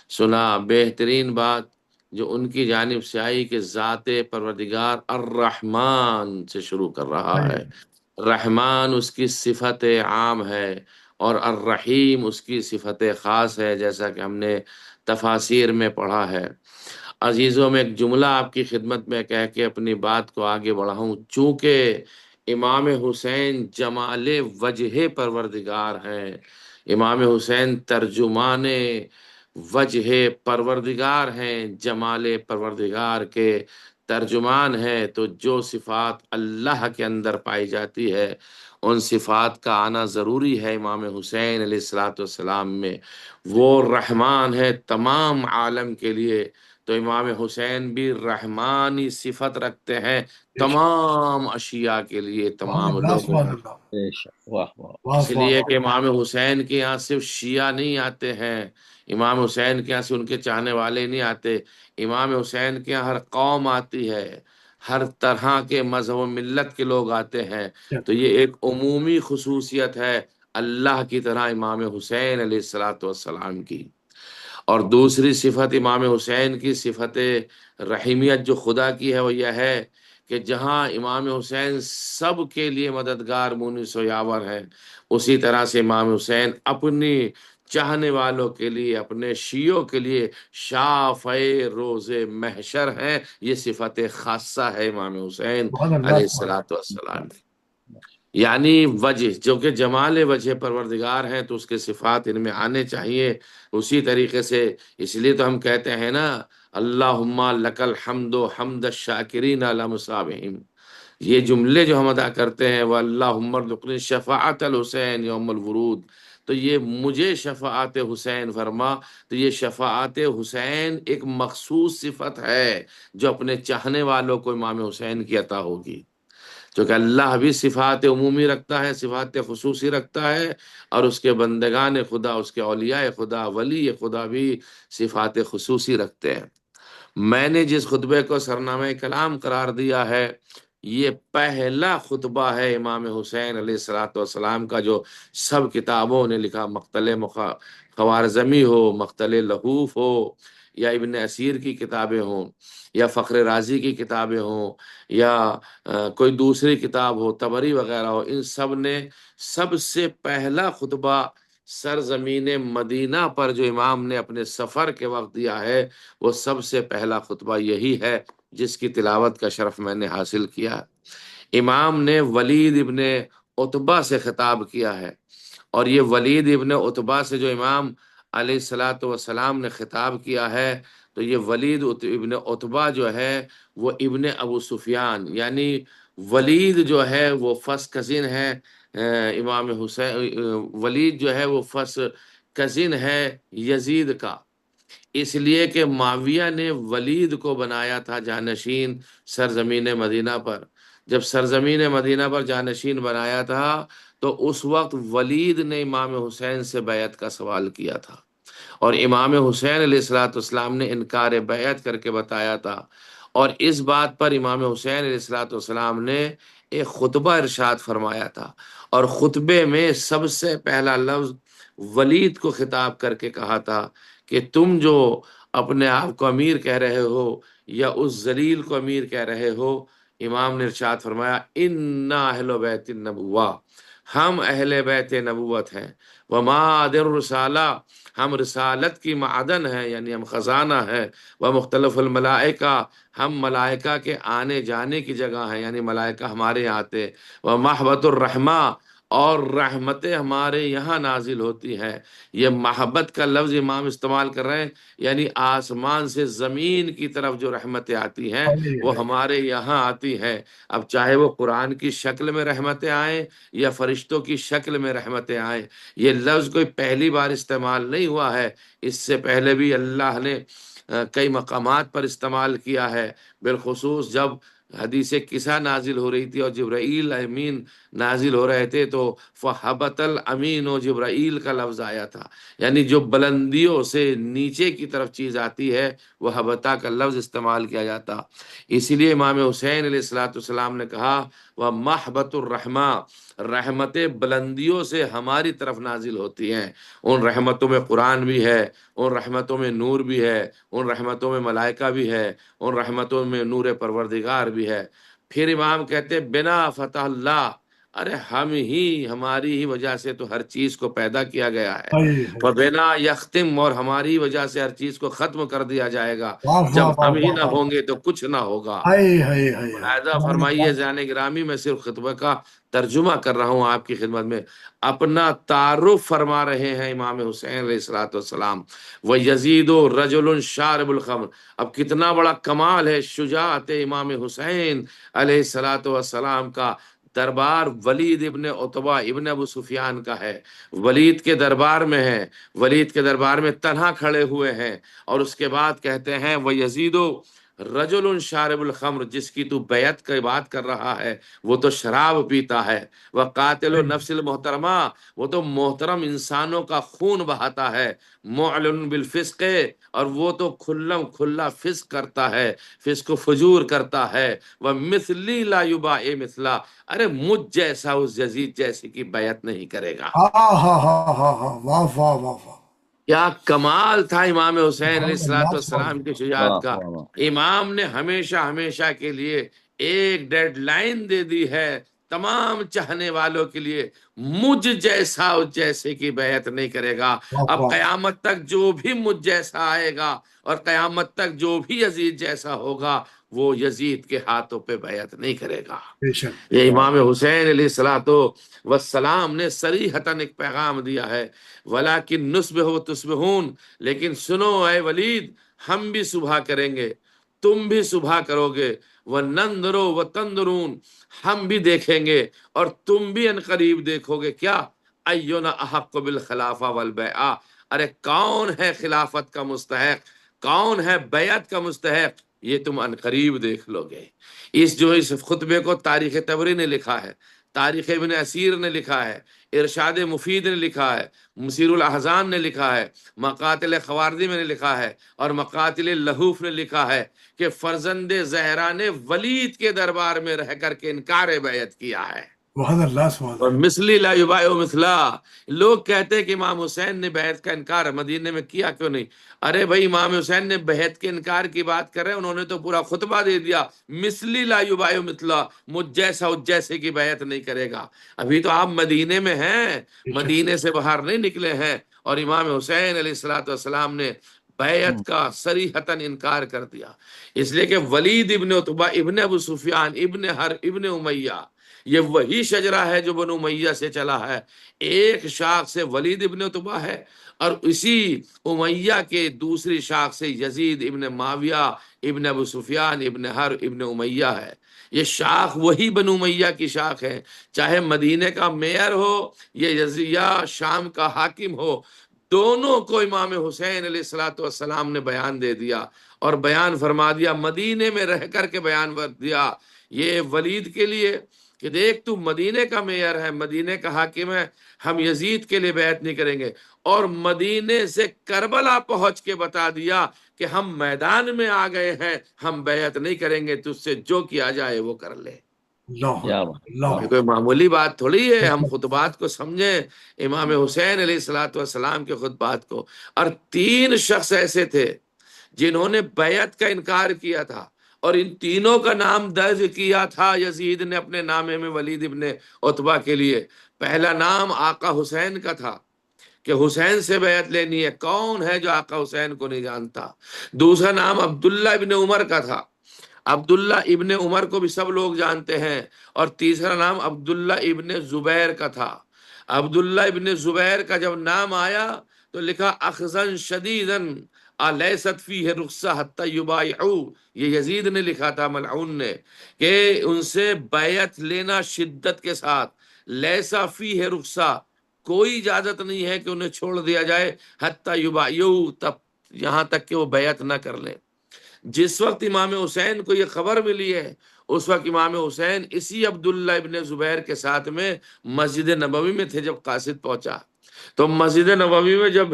سنا۔ بہترین بات جو ان کی جانب سے آئی کہ ذات پروردگار الرحمن سے شروع کر رہا ہے۔ رحمان اس کی صفت عام ہے اور الرحیم اس کی صفت خاص ہے، جیسا کہ ہم نے تفاسیر میں پڑھا ہے۔ عزیزوں، میں ایک جملہ آپ کی خدمت میں کہہ کے اپنی بات کو آگے بڑھاؤں۔ چونکہ امام حسین جمال وجہ پروردگار ہیں، امام حسین ترجمان وجہ پروردگار ہیں، جمال پروردگار کے ترجمان ہیں، تو جو صفات اللہ کے اندر پائی جاتی ہے ان صفات کا آنا ضروری ہے امام حسین علیہ السلام میں۔ وہ رحمان ہے تمام عالم کے لیے، تو امام حسین بھی رحمانی صفت رکھتے ہیں تمام اشیاء کے لیے، سبحان تمام اللہ لوگوں سبحان کے۔ اللہ بے شک، واہ واہ، واہ اس واہ لیے کہ امام حسین کے یہاں صرف شیعہ نہیں آتے ہیں، امام حسین کے یہاں سے ان کے چاہنے والے نہیں آتے، امام حسین کے یہاں ہر قوم آتی ہے، ہر طرح کے مذہب و ملت کے لوگ آتے ہیں۔ تو یہ ایک عمومی خصوصیت ہے اللہ کی طرح امام حسین علیہ السلام کی۔ اور دوسری صفت امام حسین کی صفت رحیمیت جو خدا کی ہے وہ یہ ہے کہ جہاں امام حسین سب کے لیے مددگار مونس و یاور ہیں، اسی طرح سے امام حسین اپنی چاہنے والوں کے لیے، اپنے شیعوں کے لیے شافع روز محشر ہیں۔ یہ صفت خاصہ ہے امام حسین سبحان اللہ علیہ سبحان السلام کی۔ یعنی وجہ جو کہ جمال وجہ پروردگار ہیں، تو اس کے صفات ان میں آنے چاہیے اسی طریقے سے۔ اس لیے تو ہم کہتے ہیں نا، اللہم لک الحمد حمد الشاکرین علی مصابہم، یہ جملے جو ہم ادا کرتے ہیں، وہ اللہم ارزقنی شفاعت الحسین یوم الورود، تو یہ مجھے شفاعت حسین فرما۔ تو یہ شفاعت حسین ایک مخصوص صفت ہے جو اپنے چاہنے والوں کو امام حسین کی عطا ہوگی، چونکہ اللہ بھی صفات عمومی رکھتا ہے، صفات خصوصی رکھتا ہے، اور اس کے بندگان خدا، اس کے اولیاء خدا، ولی خدا بھی صفات خصوصی رکھتے ہیں۔ میں نے جس خطبے کو سرنامہ کلام قرار دیا ہے، یہ پہلا خطبہ ہے امام حسین علیہ السلام کا جو سب کتابوں نے لکھا، مقتل خوارزمی ہو، مقتل لحوف ہو، یا ابن اسیر کی کتابیں ہوں، یا فخر رازی کی کتابیں ہوں، یا کوئی دوسری کتاب ہو، طبری وغیرہ ہو، ان سب نے سب سے پہلا خطبہ سرزمین مدینہ پر جو امام نے اپنے سفر کے وقت دیا ہے، وہ سب سے پہلا خطبہ یہی ہے جس کی تلاوت کا شرف میں نے حاصل کیا۔ امام نے ولید ابن عتبہ سے خطاب کیا ہے، اور یہ ولید ابن عتبہ سے جو امام علیہ السلام نے خطاب کیا ہے، تو یہ ولید ابن عتبہ جو ہے وہ ابن ابو سفیان، یعنی ولید جو ہے وہ فرسٹ کزن ہے امام حسین، ولید جو ہے وہ فرسٹ کزن ہے یزید کا، اس لیے کہ معاویہ نے ولید کو بنایا تھا جانشین سرزمین مدینہ پر۔ جب سرزمین مدینہ پر جانشین بنایا تھا تو اس وقت ولید نے امام حسین سے بیعت کا سوال کیا تھا، اور امام حسین علیہ الصلوۃ والسلام نے انکار بیعت کر کے بتایا تھا، اور اس بات پر امام حسین علیہ الصلوۃ والسلام نے ایک خطبہ ارشاد فرمایا تھا، اور خطبے میں سب سے پہلا لفظ ولید کو خطاب کر کے کہا تھا کہ تم جو اپنے آپ کو امیر کہہ رہے ہو یا اس ذلیل کو امیر کہہ رہے ہو، امام نے ارشاد فرمایا انا اہل بیت النبوہ، ہم اہل بیت نبوت ہیں، ومعادن الرسالہ، ہم رسالت کی معدن ہیں، یعنی ہم خزانہ ہیں، ومختلف الملائکہ، ہم ملائکہ کے آنے جانے کی جگہ ہیں، یعنی ملائکہ ہمارے یہاں آتے، ومحبت الرحمہ، اور رحمتیں ہمارے یہاں نازل ہوتی ہیں۔ یہ محبت کا لفظ امام استعمال کر رہے ہیں، یعنی آسمان سے زمین کی طرف جو رحمتیں آتی ہیں وہ ہمارے یہاں آتی ہیں، اب چاہے وہ قرآن کی شکل میں رحمتیں آئیں یا فرشتوں کی شکل میں رحمتیں آئیں۔ یہ لفظ کوئی پہلی بار استعمال نہیں ہوا ہے، اس سے پہلے بھی اللہ نے کئی مقامات پر استعمال کیا ہے، بالخصوص جب حدیث قصہ نازل ہو رہی تھی اور جبرائیل امین نازل ہو رہے تھے تو فحبت الامین و جبرائیل کا لفظ آیا تھا، یعنی جو بلندیوں سے نیچے کی طرف چیز آتی ہے وہ حبتا کا لفظ استعمال کیا جاتا۔ اسی لیے امام حسین علیہ الصلوۃ والسلام نے کہا وہ محبت الرحمہ، رحمتیں بلندیوں سے ہماری طرف نازل ہوتی ہیں، ان رحمتوں میں قرآن بھی ہے، ان رحمتوں میں نور بھی ہے، ان رحمتوں میں ملائکہ بھی ہے، ان رحمتوں میں نور پروردگار بھی ہے۔ پھر امام کہتے بنا فتح اللہ، ارے ہم ہی، ہماری ہی وجہ سے تو ہر چیز کو پیدا کیا گیا ہے، فبنا یختم، اور ہماری وجہ سے ہر چیز کو ختم کر دیا جائے گا، جب ہم ہی نہ ہوں گے تو کچھ نہ ہوگا۔ لہذا فرمائیے زیان گرامی، میں صرف خطبہ کا ترجمہ کر رہا ہوں آپ کی خدمت میں، اپنا تعارف فرما رہے ہیں امام حسین علیہ الصلوۃ والسلام۔ وَيَزِيدُ رَجُلٌ شَارِبُ الْخَمْرِ، اب کتنا بڑا کمال ہے شجاعت امام حسین علیہ الصلوۃ والسلام کا۔ دربار ولید ابن عتبہ ابن ابو سفیان کا ہے، ولید کے دربار میں ہے، ولید کے دربار میں تنہا کھڑے ہوئے ہیں، اور اس کے بعد کہتے ہیں وَيَزِيدُ رجل شارب الخمر، جس کی تو بیعت کی بات کر رہا ہے وہ تو شراب پیتا ہے، وقاتل النفس المحترمہ، وہ تو محترم انسانوں کا خون بہاتا ہے، معلن بالفسق، اور وہ تو کھلم کھلا فسق کرتا ہے، فسق و فجور کرتا ہے، ومثلی لا یباع مثلا، ارے مجھ جیسا اس یزید جیسے کی بیعت نہیں کرے گا۔ واہ واہ واہ، کیا کمال تھا امام حسین علیہ الصلوۃ والسلام کی شجاعت واہ کا۔ واہ واہ، امام نے ہمیشہ ہمیشہ کے لیے ایک ڈیڈ لائن دے دی ہے تمام چاہنے والوں کے لیے، مجھ جیسا اس جیسے کی بیعت نہیں کرے گا۔ اب قیامت تک جو بھی مجھ جیسا آئے گا اور قیامت تک جو بھی یزید جیسا ہوگا وہ یزید کے ہاتھوں پہ بیعت نہیں کرے گا۔ بے شک، یہ امام حسین علیہ الصلوۃ والسلام نے صریحتاً ایک پیغام دیا ہے، ولیکن نصبح و تصبحون، لیکن سنو اے ولید، ہم بھی صبح کریں گے، تم بھی صبح کرو گے، وَنَنْظُرُ وَتَنْظُرُونَ، ہم بھی دیکھیں گے اور تم بھی عنقریب دیکھو گے، کیا اینا احق بالخلافہ والبیعہ، ارے کون ہے خلافت کا مستحق، کون ہے بیعت کا مستحق، یہ تم عنقریب دیکھ لو گے۔ اس خطبے کو تاریخ طبری نے لکھا ہے، تاریخ ابن اسیر نے لکھا ہے، ارشاد مفید نے لکھا ہے، مسیر الاحزان نے لکھا ہے، مقاتل خواردی میں نے لکھا ہے، اور مقاتل لہوف نے لکھا ہے کہ فرزند زہرا نے ولید کے دربار میں رہ کر کے انکار بیعت کیا ہے۔ سبحان اللہ سبحان اور اللہ، مثلی لا یباع مثلا، لوگ کہتے ہیں کہ امام حسین نے بیعت کا انکار مدینے میں کیا کیوں نہیں؟ ارے بھائی امام حسین نے بیعت کے انکار کی بات کر رہے ہیں، انہوں نے تو پورا خطبہ دے دیا، مثلی لا یباع مثلا، مجھ جیسا اس جیسے کی بیعت نہیں کرے گا۔ ابھی تو آپ مدینے میں ہیں، مدینے سے باہر نہیں نکلے ہیں، اور امام حسین علیہ الصلوۃ والسلام نے بیعت کا صریحتاً انکار کر دیا۔ اس لیے کہ ولید ابن عتبہ ابن ابو سفیان ابن حرب ابن امیہ، یہ وہی شجرہ ہے جو بنو امیہ سے چلا ہے، ایک شاخ سے ولید ابن عتبہ ہے، اور اسی امیہ کے دوسری شاخ سے یزید ابن معاویہ ابن ابو سفیان ابن حرب ابن امیہ ہے۔ یہ شاخ وہی بنو امیہ کی شاخ ہے، چاہے مدینے کا میئر ہو یا شام کا حاکم ہو، دونوں کو امام حسین علیہ الصلوۃ والسلام نے بیان دے دیا، اور بیان فرما دیا، مدینے میں رہ کر کے بیان کر دیا یہ ولید کے لیے کہ دیکھ تو مدینے کا میئر ہے، مدینے کا حاکم ہے، ہم یزید کے لیے بیعت نہیں کریں گے، اور مدینے سے کربلا پہنچ کے بتا دیا کہ ہم میدان میں آ گئے ہیں، ہم بیعت نہیں کریں گے، تجھ سے جو کیا جائے وہ کر لے۔ اللہ کیا اکبر، بات، اللہ یہ کوئی اکبر۔ معمولی بات تھوڑی ہے، ہم خطبات کو سمجھیں، امام حسین علیہ الصلوۃ والسلام کے خطبات کو۔ اور 3 شخص ایسے تھے جنہوں نے بیعت کا انکار کیا تھا، اور ان تینوں کا نام درج کیا تھا یزید نے اپنے نامے میں ولید ابن عتبہ کے لیے۔ پہلا نام آقا حسین کا تھا کہ حسین سے بیعت لینی ہے، کون ہے جو آقا حسین کو نہیں جانتا۔ دوسرا نام عبداللہ ابن عمر کا تھا، عبداللہ ابن عمر کو بھی سب لوگ جانتے ہیں۔ اور تیسرا نام عبداللہ ابن زبیر کا تھا۔ عبداللہ ابن زبیر کا جب نام آیا تو لکھا اخذن شدیدن الیست فیہ رخصہ حتی یبایعو، یہ یزید نے لکھا تھا ملعون نے، کہ ان سے بیعت لینا شدت کے ساتھ، لیسا فیہ رخصہ، کوئی اجازت نہیں ہے کہ انہیں چھوڑ دیا جائے، حتی یبایعو، تب یہاں تک کہ وہ بیعت نہ کر لیں۔ جس وقت امام حسین کو یہ خبر ملی ہے، اس وقت امام حسین اسی عبداللہ ابن زبیر کے ساتھ میں مسجد نبوی میں تھے جب قاصد پہنچا۔ تو مسجد نبوی میں جب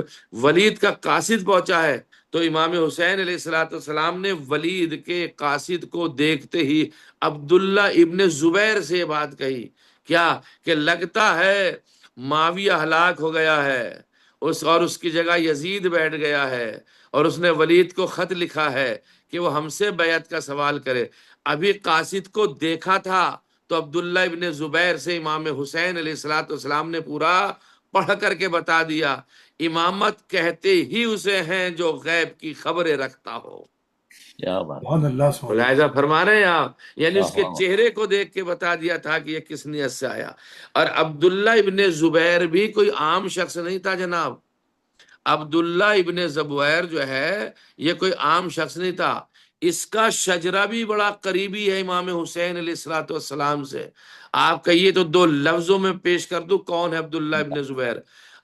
ولید کا قاصد پہنچا ہے تو امام حسین علیہ الصلوۃ والسلام نے ولید کے قاصد کو دیکھتے ہی عبداللہ ابن زبیر سے یہ بات کہی، کیا کہ لگتا ہے معاویہ ہلاک ہو گیا ہے، اس کی جگہ یزید بیٹھ گیا ہے، اور اس نے ولید کو خط لکھا ہے کہ وہ ہم سے بیعت کا سوال کرے۔ ابھی قاصد کو دیکھا تھا تو عبداللہ ابن زبیر سے امام حسین علیہ الصلوۃ والسلام نے پورا پڑھ کر کے بتا دیا، امامت کہتے ہی اسے ہیں جو غیب کی خبریں رکھتا ہو۔ کیا بات، سبحان اللہ، سبحان اللہ۔ ملاحظہ فرما رہے ہیں آپ، یعنی اس کے واہ، چہرے کو دیکھ کے بتا دیا تھا کہ یہ کس نیت سے آیا۔ اور عبداللہ ابن زبیر بھی کوئی عام شخص نہیں تھا جناب، عبداللہ ابن زبیر جو ہے یہ کوئی عام شخص نہیں تھا، اس کا شجرہ بھی بڑا قریبی ہے امام حسین علیہ الصلوۃ والسلام سے۔ آپ کہیے تو 2 لفظوں میں پیش کر دوں کون ہے عبداللہ ابن زبیر۔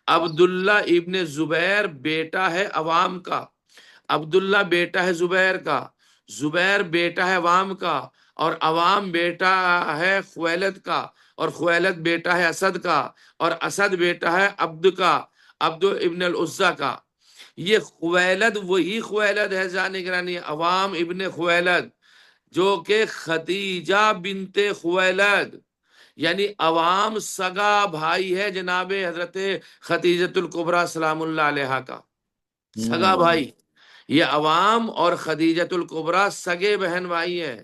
عبداللہ ابن زبیر بیٹا ہے عوام کا، عبداللہ بیٹا ہے زبیر کا، زبیر بیٹا ہے عوام کا، اور عوام بیٹا ہے خویلد کا، اور خویلد بیٹا ہے اسد کا، اور اسد بیٹا ہے عبد کا، عبد ابن العزا کا۔ یہ خویلد وہی خویلد ہے نگرانی، عوام ابن خویلد، جو کہ خدیجہ بنت خویلد، یعنی عوام سگا بھائی ہے جناب حضرت خدیجۃ الکبریٰ سلام اللہ علیہا کا، سگا بھائی۔ یہ عوام اور خدیجۃ الکبریٰ سگے بہن بھائی ہیں،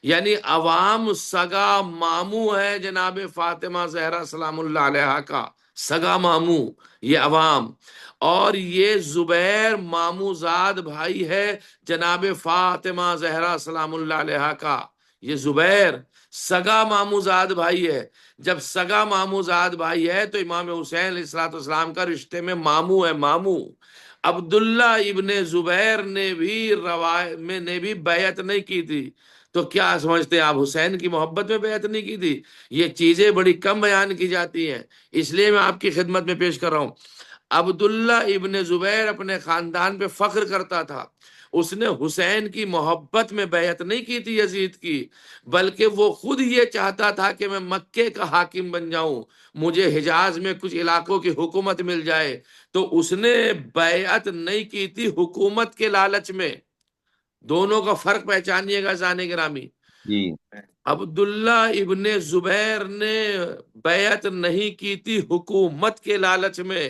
یعنی عوام سگا ماموں ہے جناب فاطمہ زہرا سلام اللہ علیہا کا، سگا ماموں یہ عوام، اور یہ زبیر ماموں زاد بھائی ہے جناب فاطمہ زہرا سلام اللہ علیہا کا۔ یہ زبیر سگا ماموں زاد بھائی ہے، جب سگا ماموں زاد بھائی ہے تو امام حسین علیہ الصلوۃ والسلام کا رشتے میں ماموں ہے، ماموں۔ عبداللہ ابن زبیر نے بھی بیعت نہیں کی تھی، تو کیا سمجھتے ہیں آپ حسین کی محبت میں بیعت نہیں کی تھی؟ یہ چیزیں بڑی کم بیان کی جاتی ہیں، اس لیے میں آپ کی خدمت میں پیش کر رہا ہوں۔ عبداللہ ابن زبیر اپنے خاندان پہ فخر کرتا تھا، اس نے حسین کی محبت میں بیعت نہیں کی تھی یزید کی، بلکہ وہ خود یہ چاہتا تھا کہ میں مکے کا حاکم بن جاؤں، مجھے حجاز میں کچھ علاقوں کی حکومت مل جائے، تو اس نے بیعت نہیں کی تھی حکومت کے لالچ میں۔ دونوں کا فرق پہچانیے گا ذہن گرامی۔ جی، عبداللہ ابن زبیر نے بیعت نہیں کی تھی حکومت کے لالچ میں،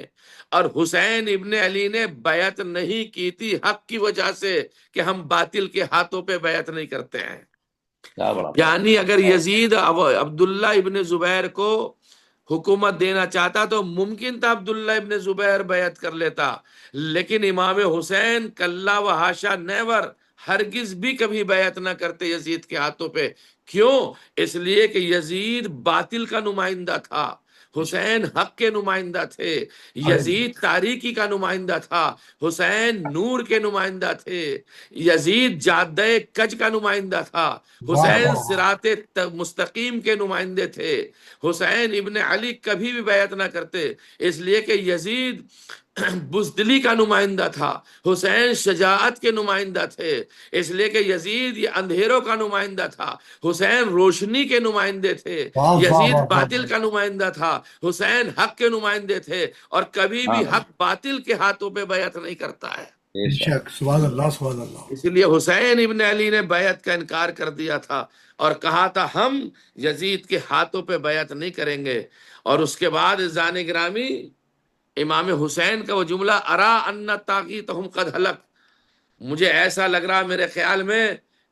اور حسین ابن علی نے بیعت نہیں کی تھی حق کی وجہ سے کہ ہم باطل کے ہاتھوں پہ بیعت نہیں کرتے ہیں۔ کیا بڑا، یعنی اگر یزید عبداللہ ابن زبیر کو حکومت دینا چاہتا تو ممکن تھا عبداللہ ابن زبیر بیعت کر لیتا، لیکن امام حسین کلا و حاشا نیور، ہرگز بھی کبھی بیعت نہ کرتے یزید کے ہاتھوں پہ۔ کیوں؟ اس لیے کہ یزید باطل کا نمائندہ تھا، حسین حق کے نمائندہ تھے، یزید تاریکی کا نمائندہ تھا، حسین نور کے نمائندہ تھے، یزید جادہ کج کا نمائندہ تھا، حسین صراط مستقیم کے نمائندے تھے۔ حسین ابن علی کبھی بھی بیعت نہ کرتے، اس لیے کہ یزید بزدلی کا نمائندہ تھا، حسین شجاعت کے نمائندہ تھے، اس لیے کہ یزید یہ اندھیروں کا نمائندہ تھا، حسین روشنی کے نمائندے تھے، واہ واہ یزید واہ واہ باطل کا نمائندہ تھا، حسین حق کے نمائندے تھے، اور کبھی ہاں بھی بھائی، حق باطل کے ہاتھوں پہ بیعت نہیں کرتا ہے۔ بے بے شک، شک، سبحان اللہ سبحان اللہ۔ اسی لیے حسین ابن علی نے بیعت کا انکار کر دیا تھا اور کہا تھا ہم یزید کے ہاتھوں پہ بیعت نہیں کریں گے۔ اور اس کے بعد عزیزان گرامی امام حسین کا وہ جملہ ارا ان طاغیتہم قد ہلک، مجھے ایسا لگ رہا میرے خیال میں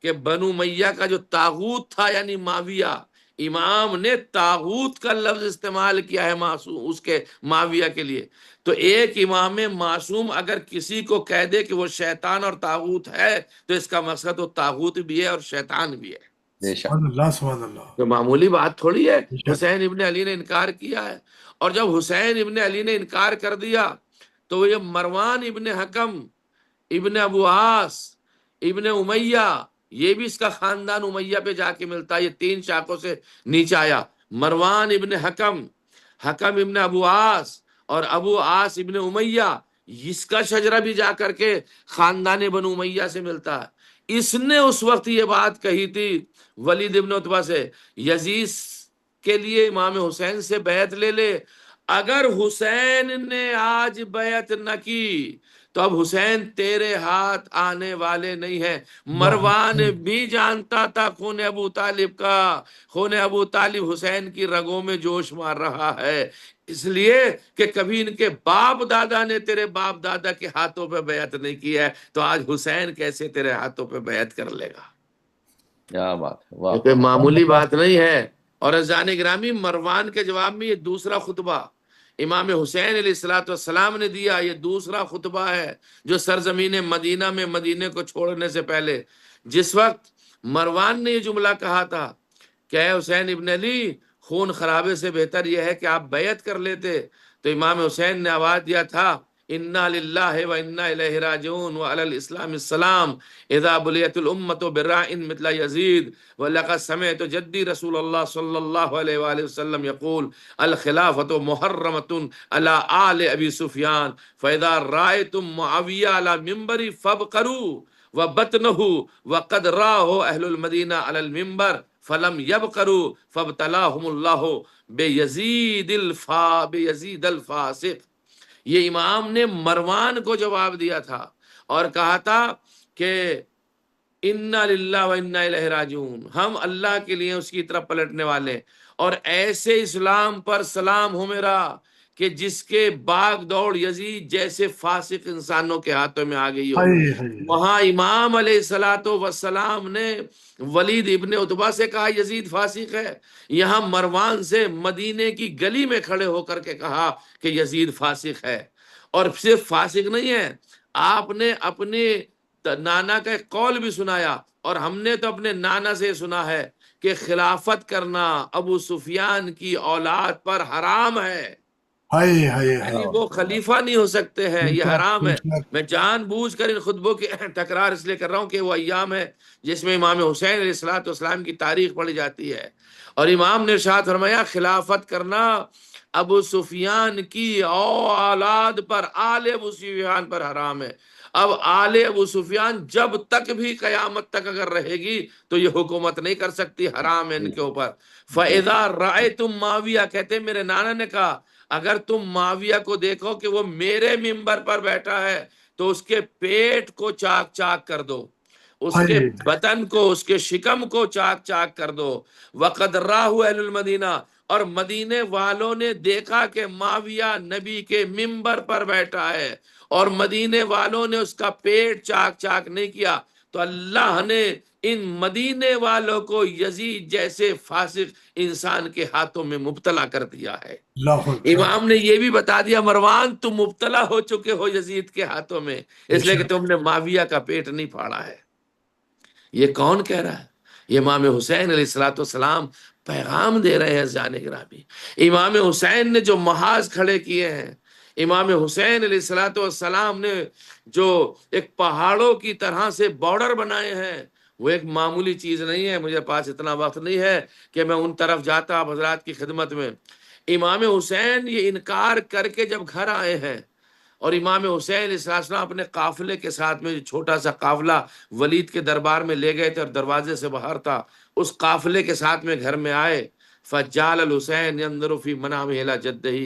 کہ بنو میہ کا جو طاغوت تھا یعنی معاویہ، امام نے طاغوت کا لفظ استعمال کیا ہے معصوم اس کے معاویہ کے لیے۔ تو ایک امام معصوم اگر کسی کو کہہ دے کہ وہ شیطان اور طاغوت ہے تو اس کا مقصد وہ طاغوت بھی ہے اور شیطان بھی ہے، بے شک، سبحان اللہ سبحان اللہ۔ تو معمولی بات تھوڑی ہے۔ بے شک، حسین ابن علی نے انکار کیا ہے، اور جب حسین ابن علی نے انکار کر دیا تو یہ مروان ابن حکم، ابن ابو عاص، ابن امیہ، یہ بھی اس کا خاندان امیہ پہ جا کے ملتا ہے، یہ 3 شاخوں سے نیچے آیا، مروان ابن حکم، حکم ابن ابو عاص اور ابو عاص ابن امیہ، اس کا شجرہ بھی جا کر کے خاندان بنو امیہ سے ملتا ہے۔ اس نے اس وقت یہ بات کہی تھی ولید ابن عتبہ سے، یزید کے لیے امام حسین سے بیعت لے لے، اگر حسین نے آج بیعت نہ کی تو اب حسین تیرے ہاتھ آنے والے نہیں ہیں۔ اللہ مروان اکبر۔ بھی جانتا تھا خون ابو طالب کا، خون ابو طالب حسین کی رگوں میں جوش مار رہا ہے، اس لیے کہ کبھی ان کے باپ دادا نے تیرے باپ دادا کے ہاتھوں پہ بیعت نہیں کی ہے، تو آج حسین کیسے تیرے ہاتھوں پہ بیعت کر لے گا؟ کیا بات ہے، واہ یہ کوئی واہ، معمولی بات نہیں ہے۔ اور اذان گرامی مروان کے جواب میں یہ دوسرا خطبہ امام حسین علیہ الصلوۃ والسلام نے دیا، یہ دوسرا خطبہ ہے جو سرزمین مدینہ میں مدینے کو چھوڑنے سے پہلے، جس وقت مروان نے یہ جملہ کہا تھا کہ اے حسین ابن علی، خون خرابے سے بہتر یہ ہے کہ آپ بیعت کر لیتے، تو امام حسین نے آواز دیا تھا انا للہ و انا الیہ راجعون وعلی الاسلام السلام اذا بلیت الامت براء مثل یزید ولقد سمعت جدی رسول اللہ صلی اللہ علیہ وآلہ وسلم یقول الخلافۃ محرمۃ علی آل ابی سفیان فاذا رأیتم معاویہ علی منبر فابقروا وبطنہ وقد راہ اہل المدینہ علی المنبر فلم یبقروا فابتلاہم اللہ بیزید الفاسق۔ یہ امام نے مروان کو جواب دیا تھا اور کہا تھا کہ انا للہ و انا الیہ راجعون، ہم اللہ کے لیے اس کی طرف پلٹنے والے، اور ایسے اسلام پر سلام ہو میرا کہ جس کے باغ دوڑ یزید جیسے فاسق انسانوں کے ہاتھوں میں آ گئی ہو۔ ہائے ہائے، وہاں امام علیہ الصلوۃ والسلام نے ولید ابن عتبہ سے کہا یزید فاسق ہے، یہاں مروان سے مدینے کی گلی میں کھڑے ہو کر کے کہا کہ یزید فاسق ہے۔ اور صرف فاسق نہیں ہے، آپ نے اپنے نانا کا ایک قول بھی سنایا، اور ہم نے تو اپنے نانا سے سنا ہے کہ خلافت کرنا ابو سفیان کی اولاد پر حرام ہے، ہائے ہائے ہائے، یعنی وہ خلیفہ نہیں ہو سکتے ہیں، بے یہ شک حرام بے ہے۔ شک۔ میں جان بوجھ کر ان خطبوں کی تکرار اس لیے کر رہا ہوں کہ وہ ایام ہے جس میں امام حسین علیہ الصلوۃ والسلام کی تاریخ پڑھی جاتی ہے، اور امام نے ارشاد فرمایا خلافت کرنا ابو سفیان کی اولاد پر، آل ابو سفیان پر حرام ہے۔ اب آل ابو سفیان جب تک بھی قیامت تک اگر رہے گی تو یہ حکومت نہیں کر سکتی، حرام ہے ان کے اوپر۔ فَإِذَا رَأَيْتُمْ معاویہ، کہتے میرے نانا نے کہا اگر تم معاویہ کو دیکھو کہ وہ میرے منبر پر بیٹھا ہے تو اس کے پیٹ کو چاک چاک کر دو، اس کے ہائے بدن کو، اس کے شکم کو چاک چاک کر دو۔ وقد راہ اہل المدینہ، اور مدینے والوں نے دیکھا کہ معاویہ نبی کے منبر پر بیٹھا ہے اور مدینے والوں نے اس کا پیٹ چاک چاک نہیں کیا، تو اللہ نے ان مدینے والوں کو یزید جیسے فاسق انسان کے ہاتھوں میں مبتلا کر دیا ہے۔ اللہ اکبر، امام نے یہ بھی بتا دیا مروان تم مبتلا ہو چکے ہو یزید کے ہاتھوں میں، بے اس لیے کہ شک، تم نے معاویہ کا پیٹ نہیں پھاڑا ہے۔ یہ کون کہہ رہا ہے؟ یہ امام حسین علیہ الصلوۃ والسلام پیغام دے رہے ہیں جان گرامی۔ امام حسین نے جو محاذ کھڑے کیے ہیں، امام حسین علیہ الصلوۃ والسلام نے جو ایک پہاڑوں کی طرح سے بارڈر بنائے ہیں، وہ ایک معمولی چیز نہیں ہے۔ مجھے پاس اتنا وقت نہیں ہے کہ میں ان طرف جاتا آپ حضرات کی خدمت میں۔ امام حسین یہ انکار کر کے جب گھر آئے ہیں اور امام حسین علیہ السلام اپنے قافلے کے ساتھ میں جو چھوٹا سا قافلہ ولید کے دربار میں لے گئے تھے اور دروازے سے باہر تھا، اس قافلے کے ساتھ میں گھر میں آئے. فجال الحسین ينظر فی منامہ الی جدہ،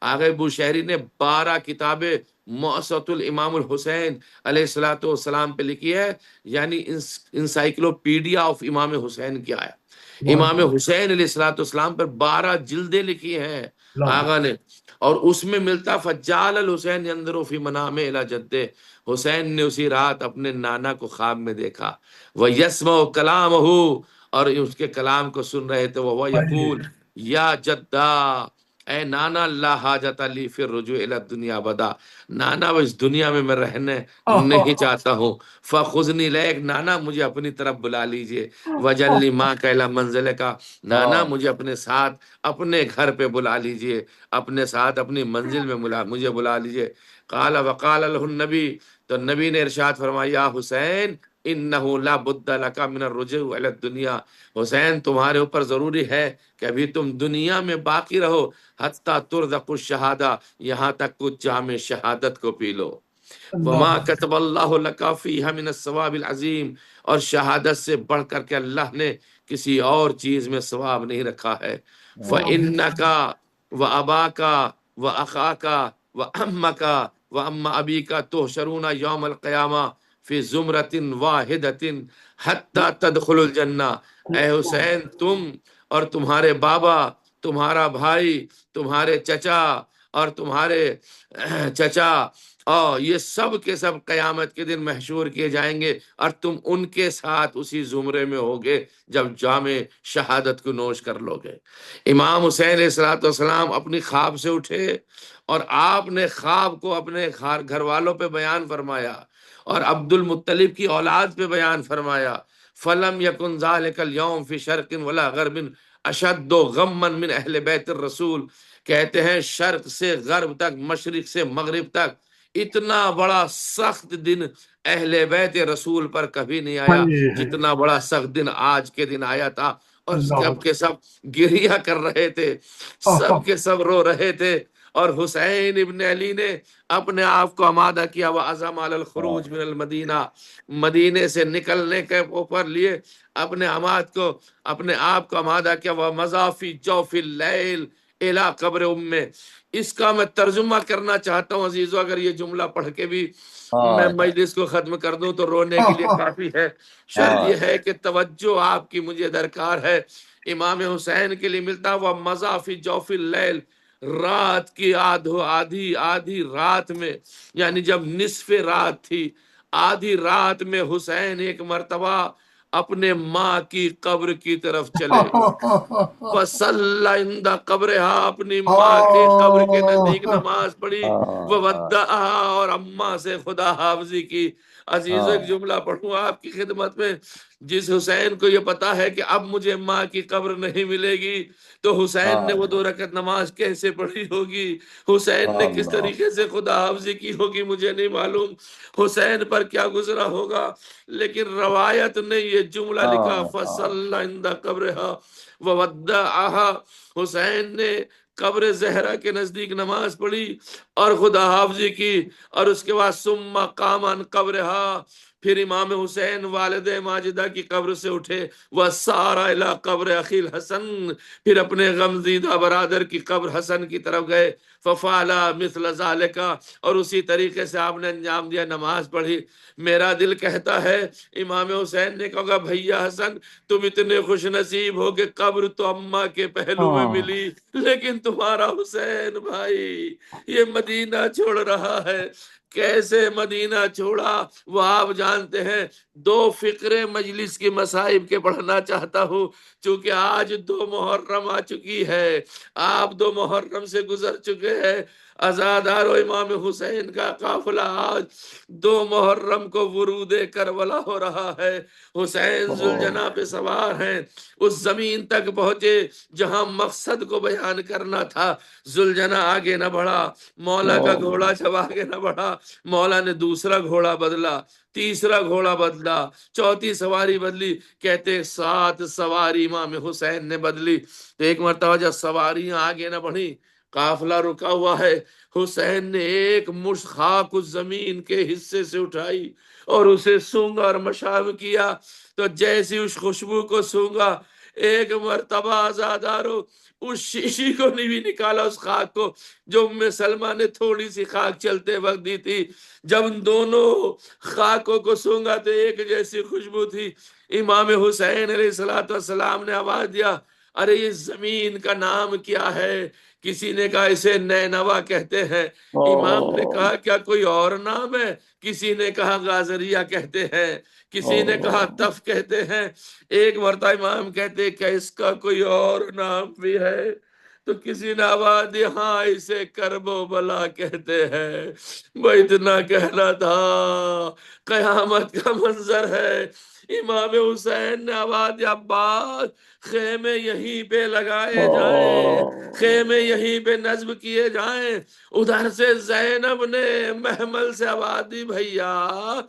آگے بوشہری نے 12 کتابیں موسوعۃ الامام الحسین علیہ الصلوۃ والسلام پہ لکھی ہے، یعنی انسائکلوپیڈیا آف امام حسین کیا ہے. امام حسین علیہ الصلوۃ والسلام پر 12 جلدیں لکھی ہیں آغا نے، اور اس میں ملتا فجال الحسین ينظر فی منامہ الی جدہ، حسین نے اسی رات اپنے نانا کو خواب میں دیکھا. وَيَسْمَعُ كَلَامَهُ، اور اس کے کلام کو سن رہے تھے. وہ یقول یا جدہ، اے نانا، لا حاجت لی فی الرجوع الی الدنیا ابدا، نانا وہ اس دنیا میں رہنے نہیں چاہتا ہوں. فخذنی لیک، نانا مجھے اپنی طرف بلا لیجئے. وجلنی ماں کا الی منزل کا، نانا مجھے اپنے ساتھ اپنے گھر پہ بلا لیجئے، اپنے ساتھ اپنی منزل میں مجھے بلا لیجئے. قال وقال له النبی، تو نبی نے ارشاد فرمایا، یا حسین انہ لا بد لک من الرجوع الی الدنیا، حسین تمہارے اوپر ضروری ہے کہ ابھی تم دنیا میں باقی رہو، حتی ترزق الشہادہ، یہاں تک کچھ جام شہادت کو پی لو. وما کتب اللہ لک فیہا من الثواب العظیم، اور شہادت سے بڑھ کر کے اللہ نے کسی اور چیز میں ثواب نہیں رکھا ہے. فإنک واباک واخاک وامک وام ابیک تحشرون یوم القیامہ فی زمرۃ واحدۃ حتی تدخل الجنہ. اے حسین، تم اور تمہارے بابا، تمہارا بھائی، تمہارے چچا اور تمہارے چچا، اور یہ سب کے سب قیامت کے دن محشور کیے جائیں گے، اور تم ان کے ساتھ اسی زمرے میں ہوگے جب جام شہادت کو نوش کر لو گے. امام حسین علیہ الصلوۃ والسلام اپنی خواب سے اٹھے اور آپ نے خواب کو اپنے گھر والوں پہ بیان فرمایا اور عبد المطلب کی اولاد پہ بیان فرمایا. فلم یکن ذالک الیوم فی شرق ولا غرب اشد غما من اہل بیت الرسول، کہتے ہیں شرق سے غرب تک، مشرق سے مغرب تک اتنا بڑا سخت دن اہل بیت رسول پر کبھی نہیں آیا جتنا بڑا سخت دن آج کے دن آیا تھا. اور سب کے سب گریہ کر رہے تھے، سب کے سب رو رہے تھے، اور حسین ابن علی نے اپنے آپ کو آمادہ کیا. وعزم علی الخروج من المدینہ، مدینے سے نکلنے کے اوپر لیے اپنے اپنے آپ کو آمادہ کیا. ومضى في جوف اللیل الی قبر امہ. اس کا میں ترجمہ کرنا چاہتا ہوں عزیزو، اگر یہ جملہ پڑھ کے بھی میں مجلس کو ختم کر دوں تو رونے کے لیے کافی ہے. شرط یہ ہے کہ توجہ آپ کی مجھے درکار ہے. امام حسین کے لیے ملتا ہوا مضى في جوف اللیل، رات کی آدھی رات میں، یعنی جب نصف رات تھی، آدھی رات میں حسین ایک مرتبہ اپنے ماں کی قبر کی طرف چلے. فصلی عند قبرها، اپنی ماں کے قبر کے نزدیک نماز پڑھی. وودعها، اور اماں سے خدا حافظی کی. عزیز ایک جملہ پڑھوں آپ کی خدمت میں. جس حسین کو یہ پتا ہے کہ اب مجھے ماں کی قبر نہیں ملے گی، تو حسین نے وہ 2 رکعت نماز کیسے پڑھی ہوگی، حسین نے کس طریقے سے خدا حافظی کی ہوگی، مجھے نہیں معلوم حسین پر کیا گزرا ہوگا. لیکن روایت نے یہ جملہ لکھا، فصلی عند قبرها وودعها، حسین نے قبر زہرا کے نزدیک نماز پڑھی اور خدا حافظی کی. اور اس کے بعد ثم قام عن قبرها، پھر امام حسین والد ماجدہ کی قبر سے اٹھے. وسار الی قبر اخی الحسن، پھر اپنے غمزیدہ برادر کی قبر حسن کی طرف گئے. ففعل مثل ذالک، اور اسی طریقے سے آپ نے انجام دیا، نماز پڑھی. میرا دل کہتا ہے امام حسین نے کہا بھیا حسن، تم اتنے خوش نصیب ہو کہ قبر تو اماں کے پہلو میں ملی، لیکن تمہارا حسین بھائی یہ مدینہ چھوڑ رہا ہے. کیسے مدینہ چھوڑا وہ آپ جانتے ہیں. 2 فقرے مجلس کی مصائب کے پڑھنا چاہتا ہوں، چونکہ آج 2 محرم آ چکی ہے، آپ 2 محرم سے گزر چکے ہیں. عزادار و امام حسین کا قافلہ آج 2 محرم کو ورود کربلا ہو رہا ہے. حسین ذوالجناح پہ سوار ہیں، اس زمین تک پہنچے جہاں مقصد کو بیان کرنا تھا. ذوالجناح آگے نہ بڑھا، مولا کا گھوڑا جب آگے نہ بڑھا، مولا نے دوسرا گھوڑا بدلا، تیسرا گھوڑا بدلا، چوتھی سواری بدلی. کہتے 7 سواری امام حسین نے بدلی. تو ایک مرتبہ جب سواریاں آگے نہ بڑھی، قافلہ رکا ہوا ہے، حسین نے ایک مشت خاک اس زمین کے حصے سے اٹھائی اور اسے سونگا اور مشام کیا، تو جیسی اس خوشبو کو سونگا، ایک مرتبہ آزادارو اس شیشی کو نہیں بھی نکالا، اس خاک کو جو ام سلمہ نے تھوڑی سی خاک چلتے وقت دی تھی، جب ان دونوں خاکوں کو سونگا تو ایک جیسی خوشبو تھی۔ امام حسین علیہ السلام نے آواز دیا، ارے اس زمین کا نام کیا ہے؟ کسی نے کہا اسے نینوا کہتے ہیں۔ امام نے کہا کیا کوئی اور نام ہے؟ کسی نے کہا غازریہ کہتے ہیں، کسی نے کہا تف کہتے ہیں، ایک مرتبہ امام کہتے کہ اس کا کوئی اور نام بھی ہے، تو کسی نے آواز دی ہاں اسے کرب و بلا کہتے ہیں۔ وہ اتنا کہنا تھا، قیامت کا منظر ہے۔ امام حسین نے آواز دی عباس خیمے یہیں پہ لگائے جائیں، خیمے یہیں پہ نصب کیے جائیں۔ ادھر سے زینب نے محمل سے آواز دی بھیا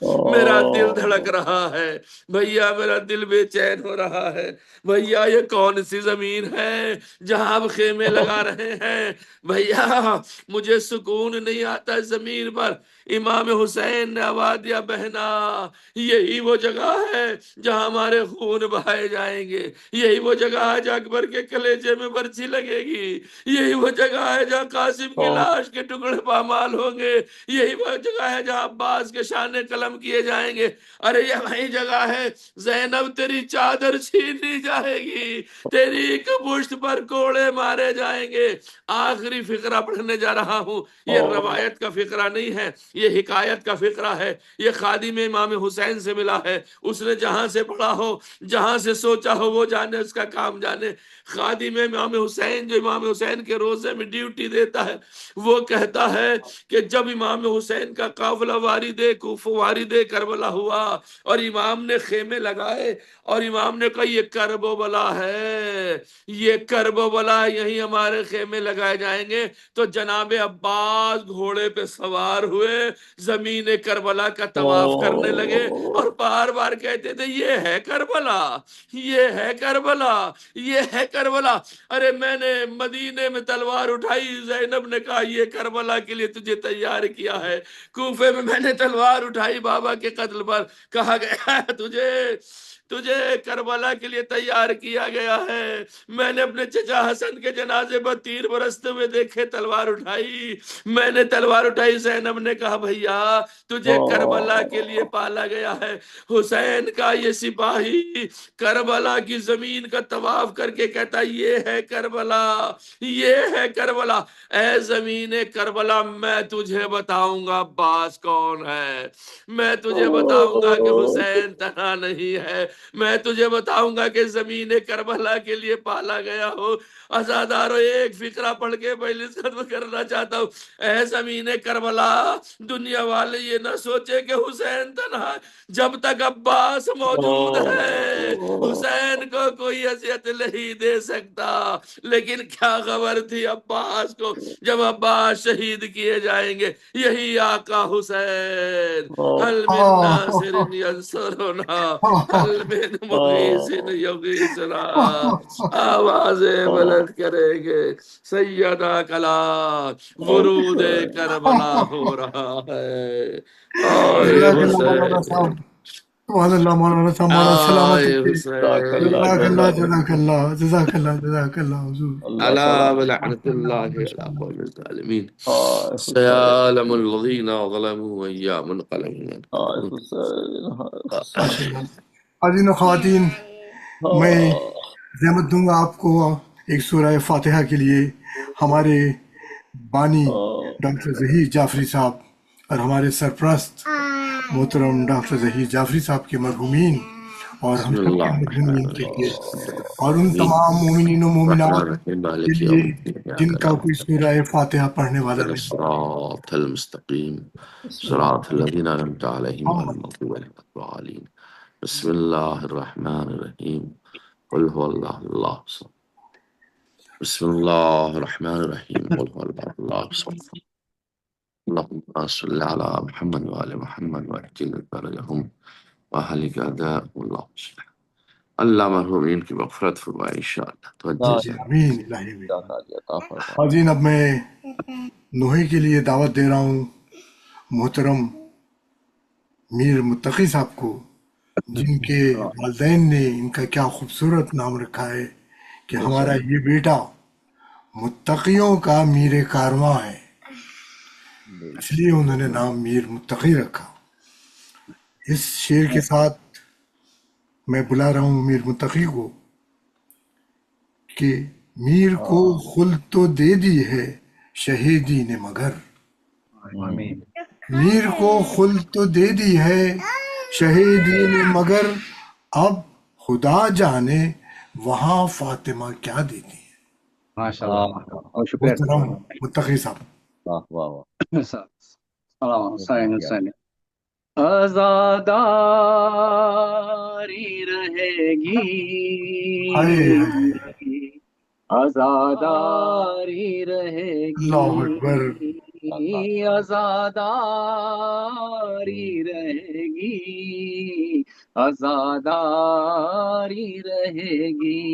میرا دل دھڑک رہا ہے، بھیا میرا دل بے چین ہو رہا ہے، بھیا یہ کون سی زمین ہے جہاں آپ خیمے لگا رہے ہیں؟ بھیا مجھے سکون نہیں آتا اس زمین پر۔ امام حسین نے آواز دیا بہنا یہی وہ جگہ ہے جہاں ہمارے خون بہائے جائیں گے، یہی وہ جگہ ہے جہاں اکبر کے کلیجے میں برچی لگے گی، یہی وہ جگہ ہے جہاں قاسم کی لاش کے ٹکڑے پامال ہوں گے، یہی وہ جگہ ہے جہاں عباس کے شان قلم کیے جائیں گے۔ ارے یہ وہی جگہ ہے زینب تیری چادر چھینی جائے گی، تیری ایک پشت پر کوڑے مارے جائیں گے۔ آخری فقرہ پڑھنے جا رہا ہوں، یہ روایت کا فقرہ نہیں ہے، یہ حکایت کا فقرہ ہے، یہ خادم امام حسین سے ملا ہے، اس نے جہاں سے پڑھا ہو، جہاں سے سوچا ہو وہ جانے، اس کا کام جانے۔ خادم امام حسین جو امام حسین کے روزے میں ڈیوٹی دیتا ہے، وہ کہتا ہے کہ جب امام حسین کا قافلہ وارد کربلا ہوا اور امام نے خیمے لگائے اور امام نے کہا یہ کرب و بلا ہے، یہ کرب و بلا، یہیں ہمارے خیمے لگائے جائیں گے، تو جناب عباس گھوڑے پہ سوار ہوئے زمین کربلا کا طواف کرنے لگے اور بار بار کہتے تھے یہ ہے کربلا، یہ ہے کربلا، یہ ہے کربلا۔ ارے میں نے مدینے میں تلوار اٹھائی، زینب نے کہا یہ کربلا کے لیے تجھے تیار کیا ہے۔ کوفے میں نے تلوار اٹھائی بابا کے قتل پر، کہا گیا ہے تجھے کربلا کے لیے تیار کیا گیا ہے۔ میں نے اپنے چچا حسن کے جنازے پر تیر برستے ہوئے دیکھے، تلوار اٹھائی، میں نے تلوار اٹھائی۔ زینب نے کہا بھیا تجھے کربلا کے لیے پالا گیا ہے۔ حسین کا یہ سپاہی کربلا کی زمین کا طواف کر کے کہتا یہ ہے کربلا، یہ ہے کربلا۔ اے زمین کربلا میں تجھے بتاؤں گا عباس کون ہے، میں تجھے بتاؤں گا کہ حسین تنہا نہیں ہے، میں تجھے بتاؤں گا کہ زمین کربلا کے لیے پالا گیا ہو۔ عزادارو ایک فقرہ پڑھ کے مجلس ختم کرنا چاہتا ہوں۔ اے زمین کربلا دنیا والے یہ نہ سوچے کہ حسین تنہا، جب تک عباس موجود ہے حسین کو کوئی اذیت نہیں دے سکتا، لیکن کیا خبر تھی عباس کو جب عباس شہید کیے جائیں گے۔ یہی آقا حسین، حل من ناصر ینصرنا، حل من مغیث یغیثنا، آوازیں بلند کریں گے سیدہ کلا، ورود کربلا ہو رہا ہے۔ آئے جزاک اللہ مولانا حسین، صاحب، سبحان اللہ مولانا صاحب، مولا سلامت آئے رکھے۔ حسین، جزاک اللہ جزاک اللہ جزاک اللہ جزاک اللہ حضور، علا بلعنت ماشاء اللہ اللہ ماشاء علی اللہ۔ قوم الظالمین، سیعلم الذین ظلموا ایام انقلبوا۔ ماشاء اللہ خواتین و خواتین، میں زحمت دوں گا آپ کو ایک سورہ فاتحہ کے لیے۔ ہمارے بانی ڈاکٹر ظہیر جعفری صاحب اور ہمارے سرپرست محترم ڈاکٹر ظہیر جعفری صاحب کے مرحومین اور ہم بسم سب کے اللہ مرحومین الرحمن کے لیے، اور ان الرحیم، تمام مومنین و الرحمن مومنات الرحیم، کے مالک لیے یوم الدین، جن ایاک کا نعبد کوئی سورہ فاتحہ پڑھنے والا اهدنا نہیں۔ الصراط المستقیم، صراط الذین انعمت علیہم غیر المغضوب علیہم ولا الضالین۔ بسم اللہ الرحمن الرحیم، قل هو اللہ اللہ الصمد، بسم اللہ الرحمن الرحیم، قل هو اللہ اللہ الصمد، اللهم صل على محمد وآل محمد وعجل فرجهم وأهلك أعداء اللهم صل اللہ مرحومین کی مغفرت فرمائے انشاءاللہ. توجہ سے آمین الہی آمین. عطا فرما. حاضرین، اب میں نوحے کے لیے دعوت دے رہا ہوں محترم میر متقی صاحب کو، جن کے والدین نے ان کا کیا خوبصورت نام رکھا ہے کہ ہمارا یہ بیٹا متقیوں کا میر کارواں ہے، اس لیے انہوں نے نام میر متقی رکھا. اس شعر کے ساتھ میں بلا رہا ہوں میر متقی کو کہ میر کو خلد تو دے دی ہے شہیدی نے مگر، میر کو خلد تو دے دی ہے شہیدی نے مگر، اب خدا جانے وہاں فاطمہ کیا دیتی ہے. ماشاء اللہ. اور شکریہ. محترم متقی صاحب. واہ واہ واہ. سلام حسین. آزاداری رہے گی، ہائے ہائے، آزاداری رہے اللہ اکبر. گی، آزاداری رہے گی، آزاداری رہے گی.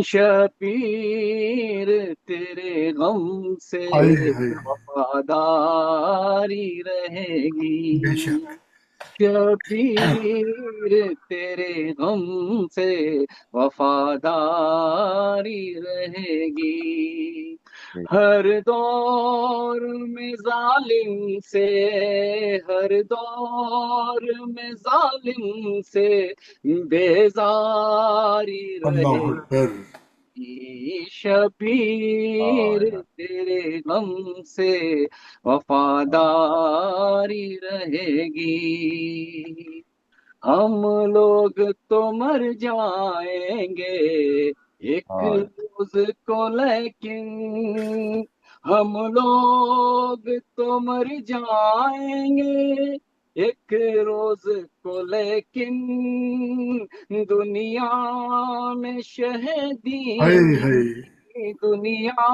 شبیر تیرے غم سے ہائے ہائے، وفاداری رہے گی. بے شک. شبیر تیرے غم سے وفاداری رہے گی. ہر دور میں ظالم سے، ہر دور میں ظالم سے بیزاری اللہ رہے اکبر. گی. شبیر تیرے غم سے وفاداری رہے گی. ہم لوگ تو مر جائیں گے ایک روز کو، لیکن ہم لوگ تو مر جائیں گے ایک روز کو، لیکن دنیا میں شہیدی ہائے ہائے، دنیا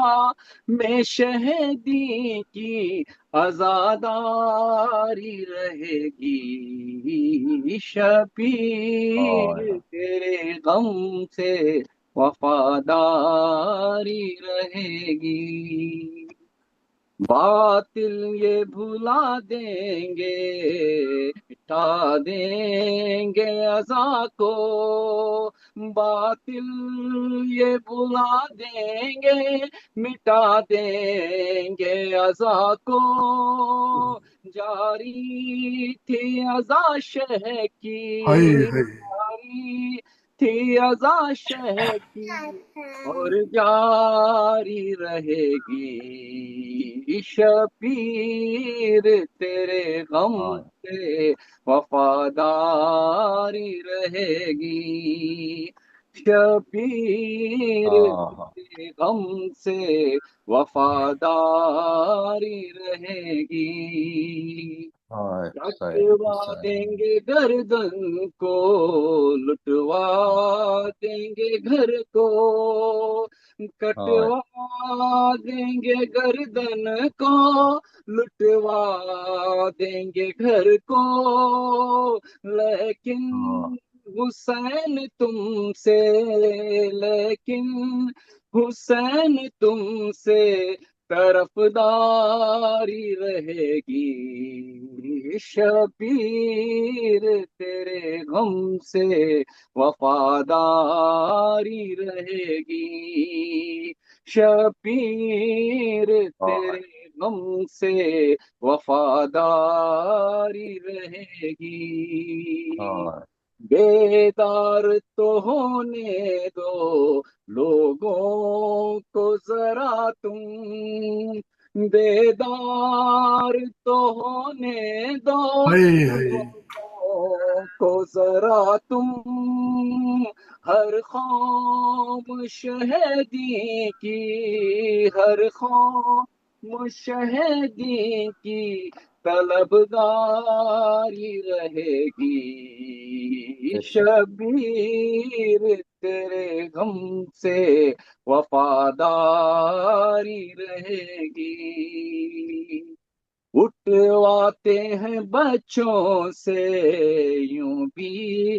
میں شہیدی کی آزاداری رہے گی. شبیر تیرے غم سے وفاداری رہے گی. باطل یہ بھلا دیں گے، مٹا دیں گے عزا کو، باطل یہ بھلا دیں گے، مٹا دیں گے عزا کو. جاری تھی عزا شہ کی، ہائے ہائے، جاری تھی عزا شہ کی، اور جاری رہے گی. شبیر تیرے غم سے وفاداری رہے گی. شبیر تیرے غم سے وفاداری رہے گی. کٹوا دیں گے گردن کو، لٹوا دیں گے گھر کو، کٹوا دیں گے گردن کو، لٹوا دیں گے گھر کو، لیکن حسین تم سے، لیکن حسین تم سے طرفداری رہے گی. شبیر تیرے غم سے وفاداری رہے گی. شبیر تیرے غم سے وفاداری رہے گی. بیدار تو ہونے دو لوگوں کو ذرا تم، بیدار تو ہونے دو ہائے ہائے، لوگوں کو ذرا تم. ہر قوم شہیدی کی، ہر قوم شہیدی کی طلبگاری رہے گی. شبیر تیرے غم سے وفاداری رہے گی. اٹھواتے ہیں بچوں سے یوں بھی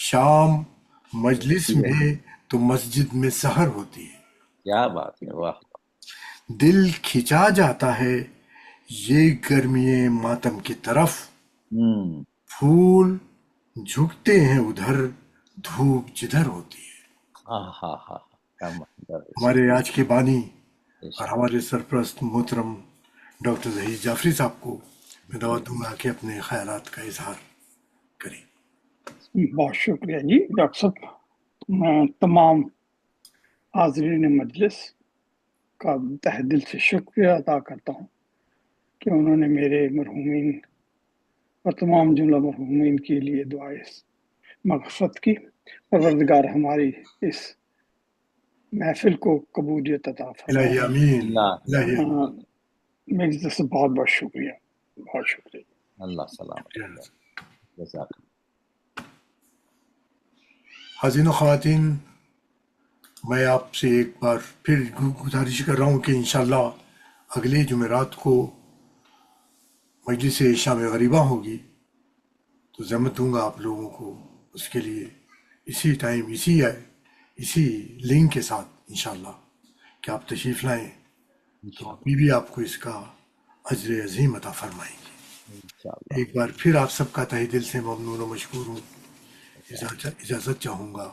شام مجلس میں تو مسجد میں سحر ہوتی ہے. کیا بات ہے، واہ. دل کھچا جاتا ہے یہ گرمی ماتم کی طرف، ہوں. پھول جھکتے ہیں ادھر دھوپ جدھر ہوتی ہے. ہاں، کیا منظر ہے. ہمارے آج کے بانی بے اور شک. ہمارے سرپرست محترم ڈاکٹر ظہیر جعفری صاحب کو میں دعوت دوں گا کہ اپنے خیالات کا اظہار کریں. بہت شکریہ جی ڈاکٹر صاحب. میں تمام حاضرین مجلس کا تہ دل سے شکریہ ادا کرتا ہوں کہ انہوں نے میرے مرحومین اور تمام جملہ مرحومین کے لیے دعائیں مغفرت کی. پروردگار ہماری اس محفل کو قبولیت عطا الہی فرمائے. امین. اللہ الہی امین. میری طرف سے بہت بہت شکریہ. بہت شکریہ. اللہ سلامت رکھے. جزاک اللہ. حاضرین و خواتین، میں آپ سے ایک بار پھر گزارش کر رہا ہوں کہ انشاءاللہ اگلے جمعرات کو مجلس شام غریبہ ہوگی، تو زحمت دوں گا آپ لوگوں کو اس کے لیے اسی ٹائم اسی لنک کے ساتھ انشاءاللہ کہ آپ تشریف لائیں، تو بھی آپ کو اس کا اجر عظیم عطا فرمائیں گے. انشاءاللہ. ایک بار پھر آپ سب کا تہہ دل سے ممنون و مشکور ہوں. اجازت چاہوں گا.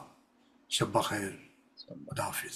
شب بخیر. خدا حافظ.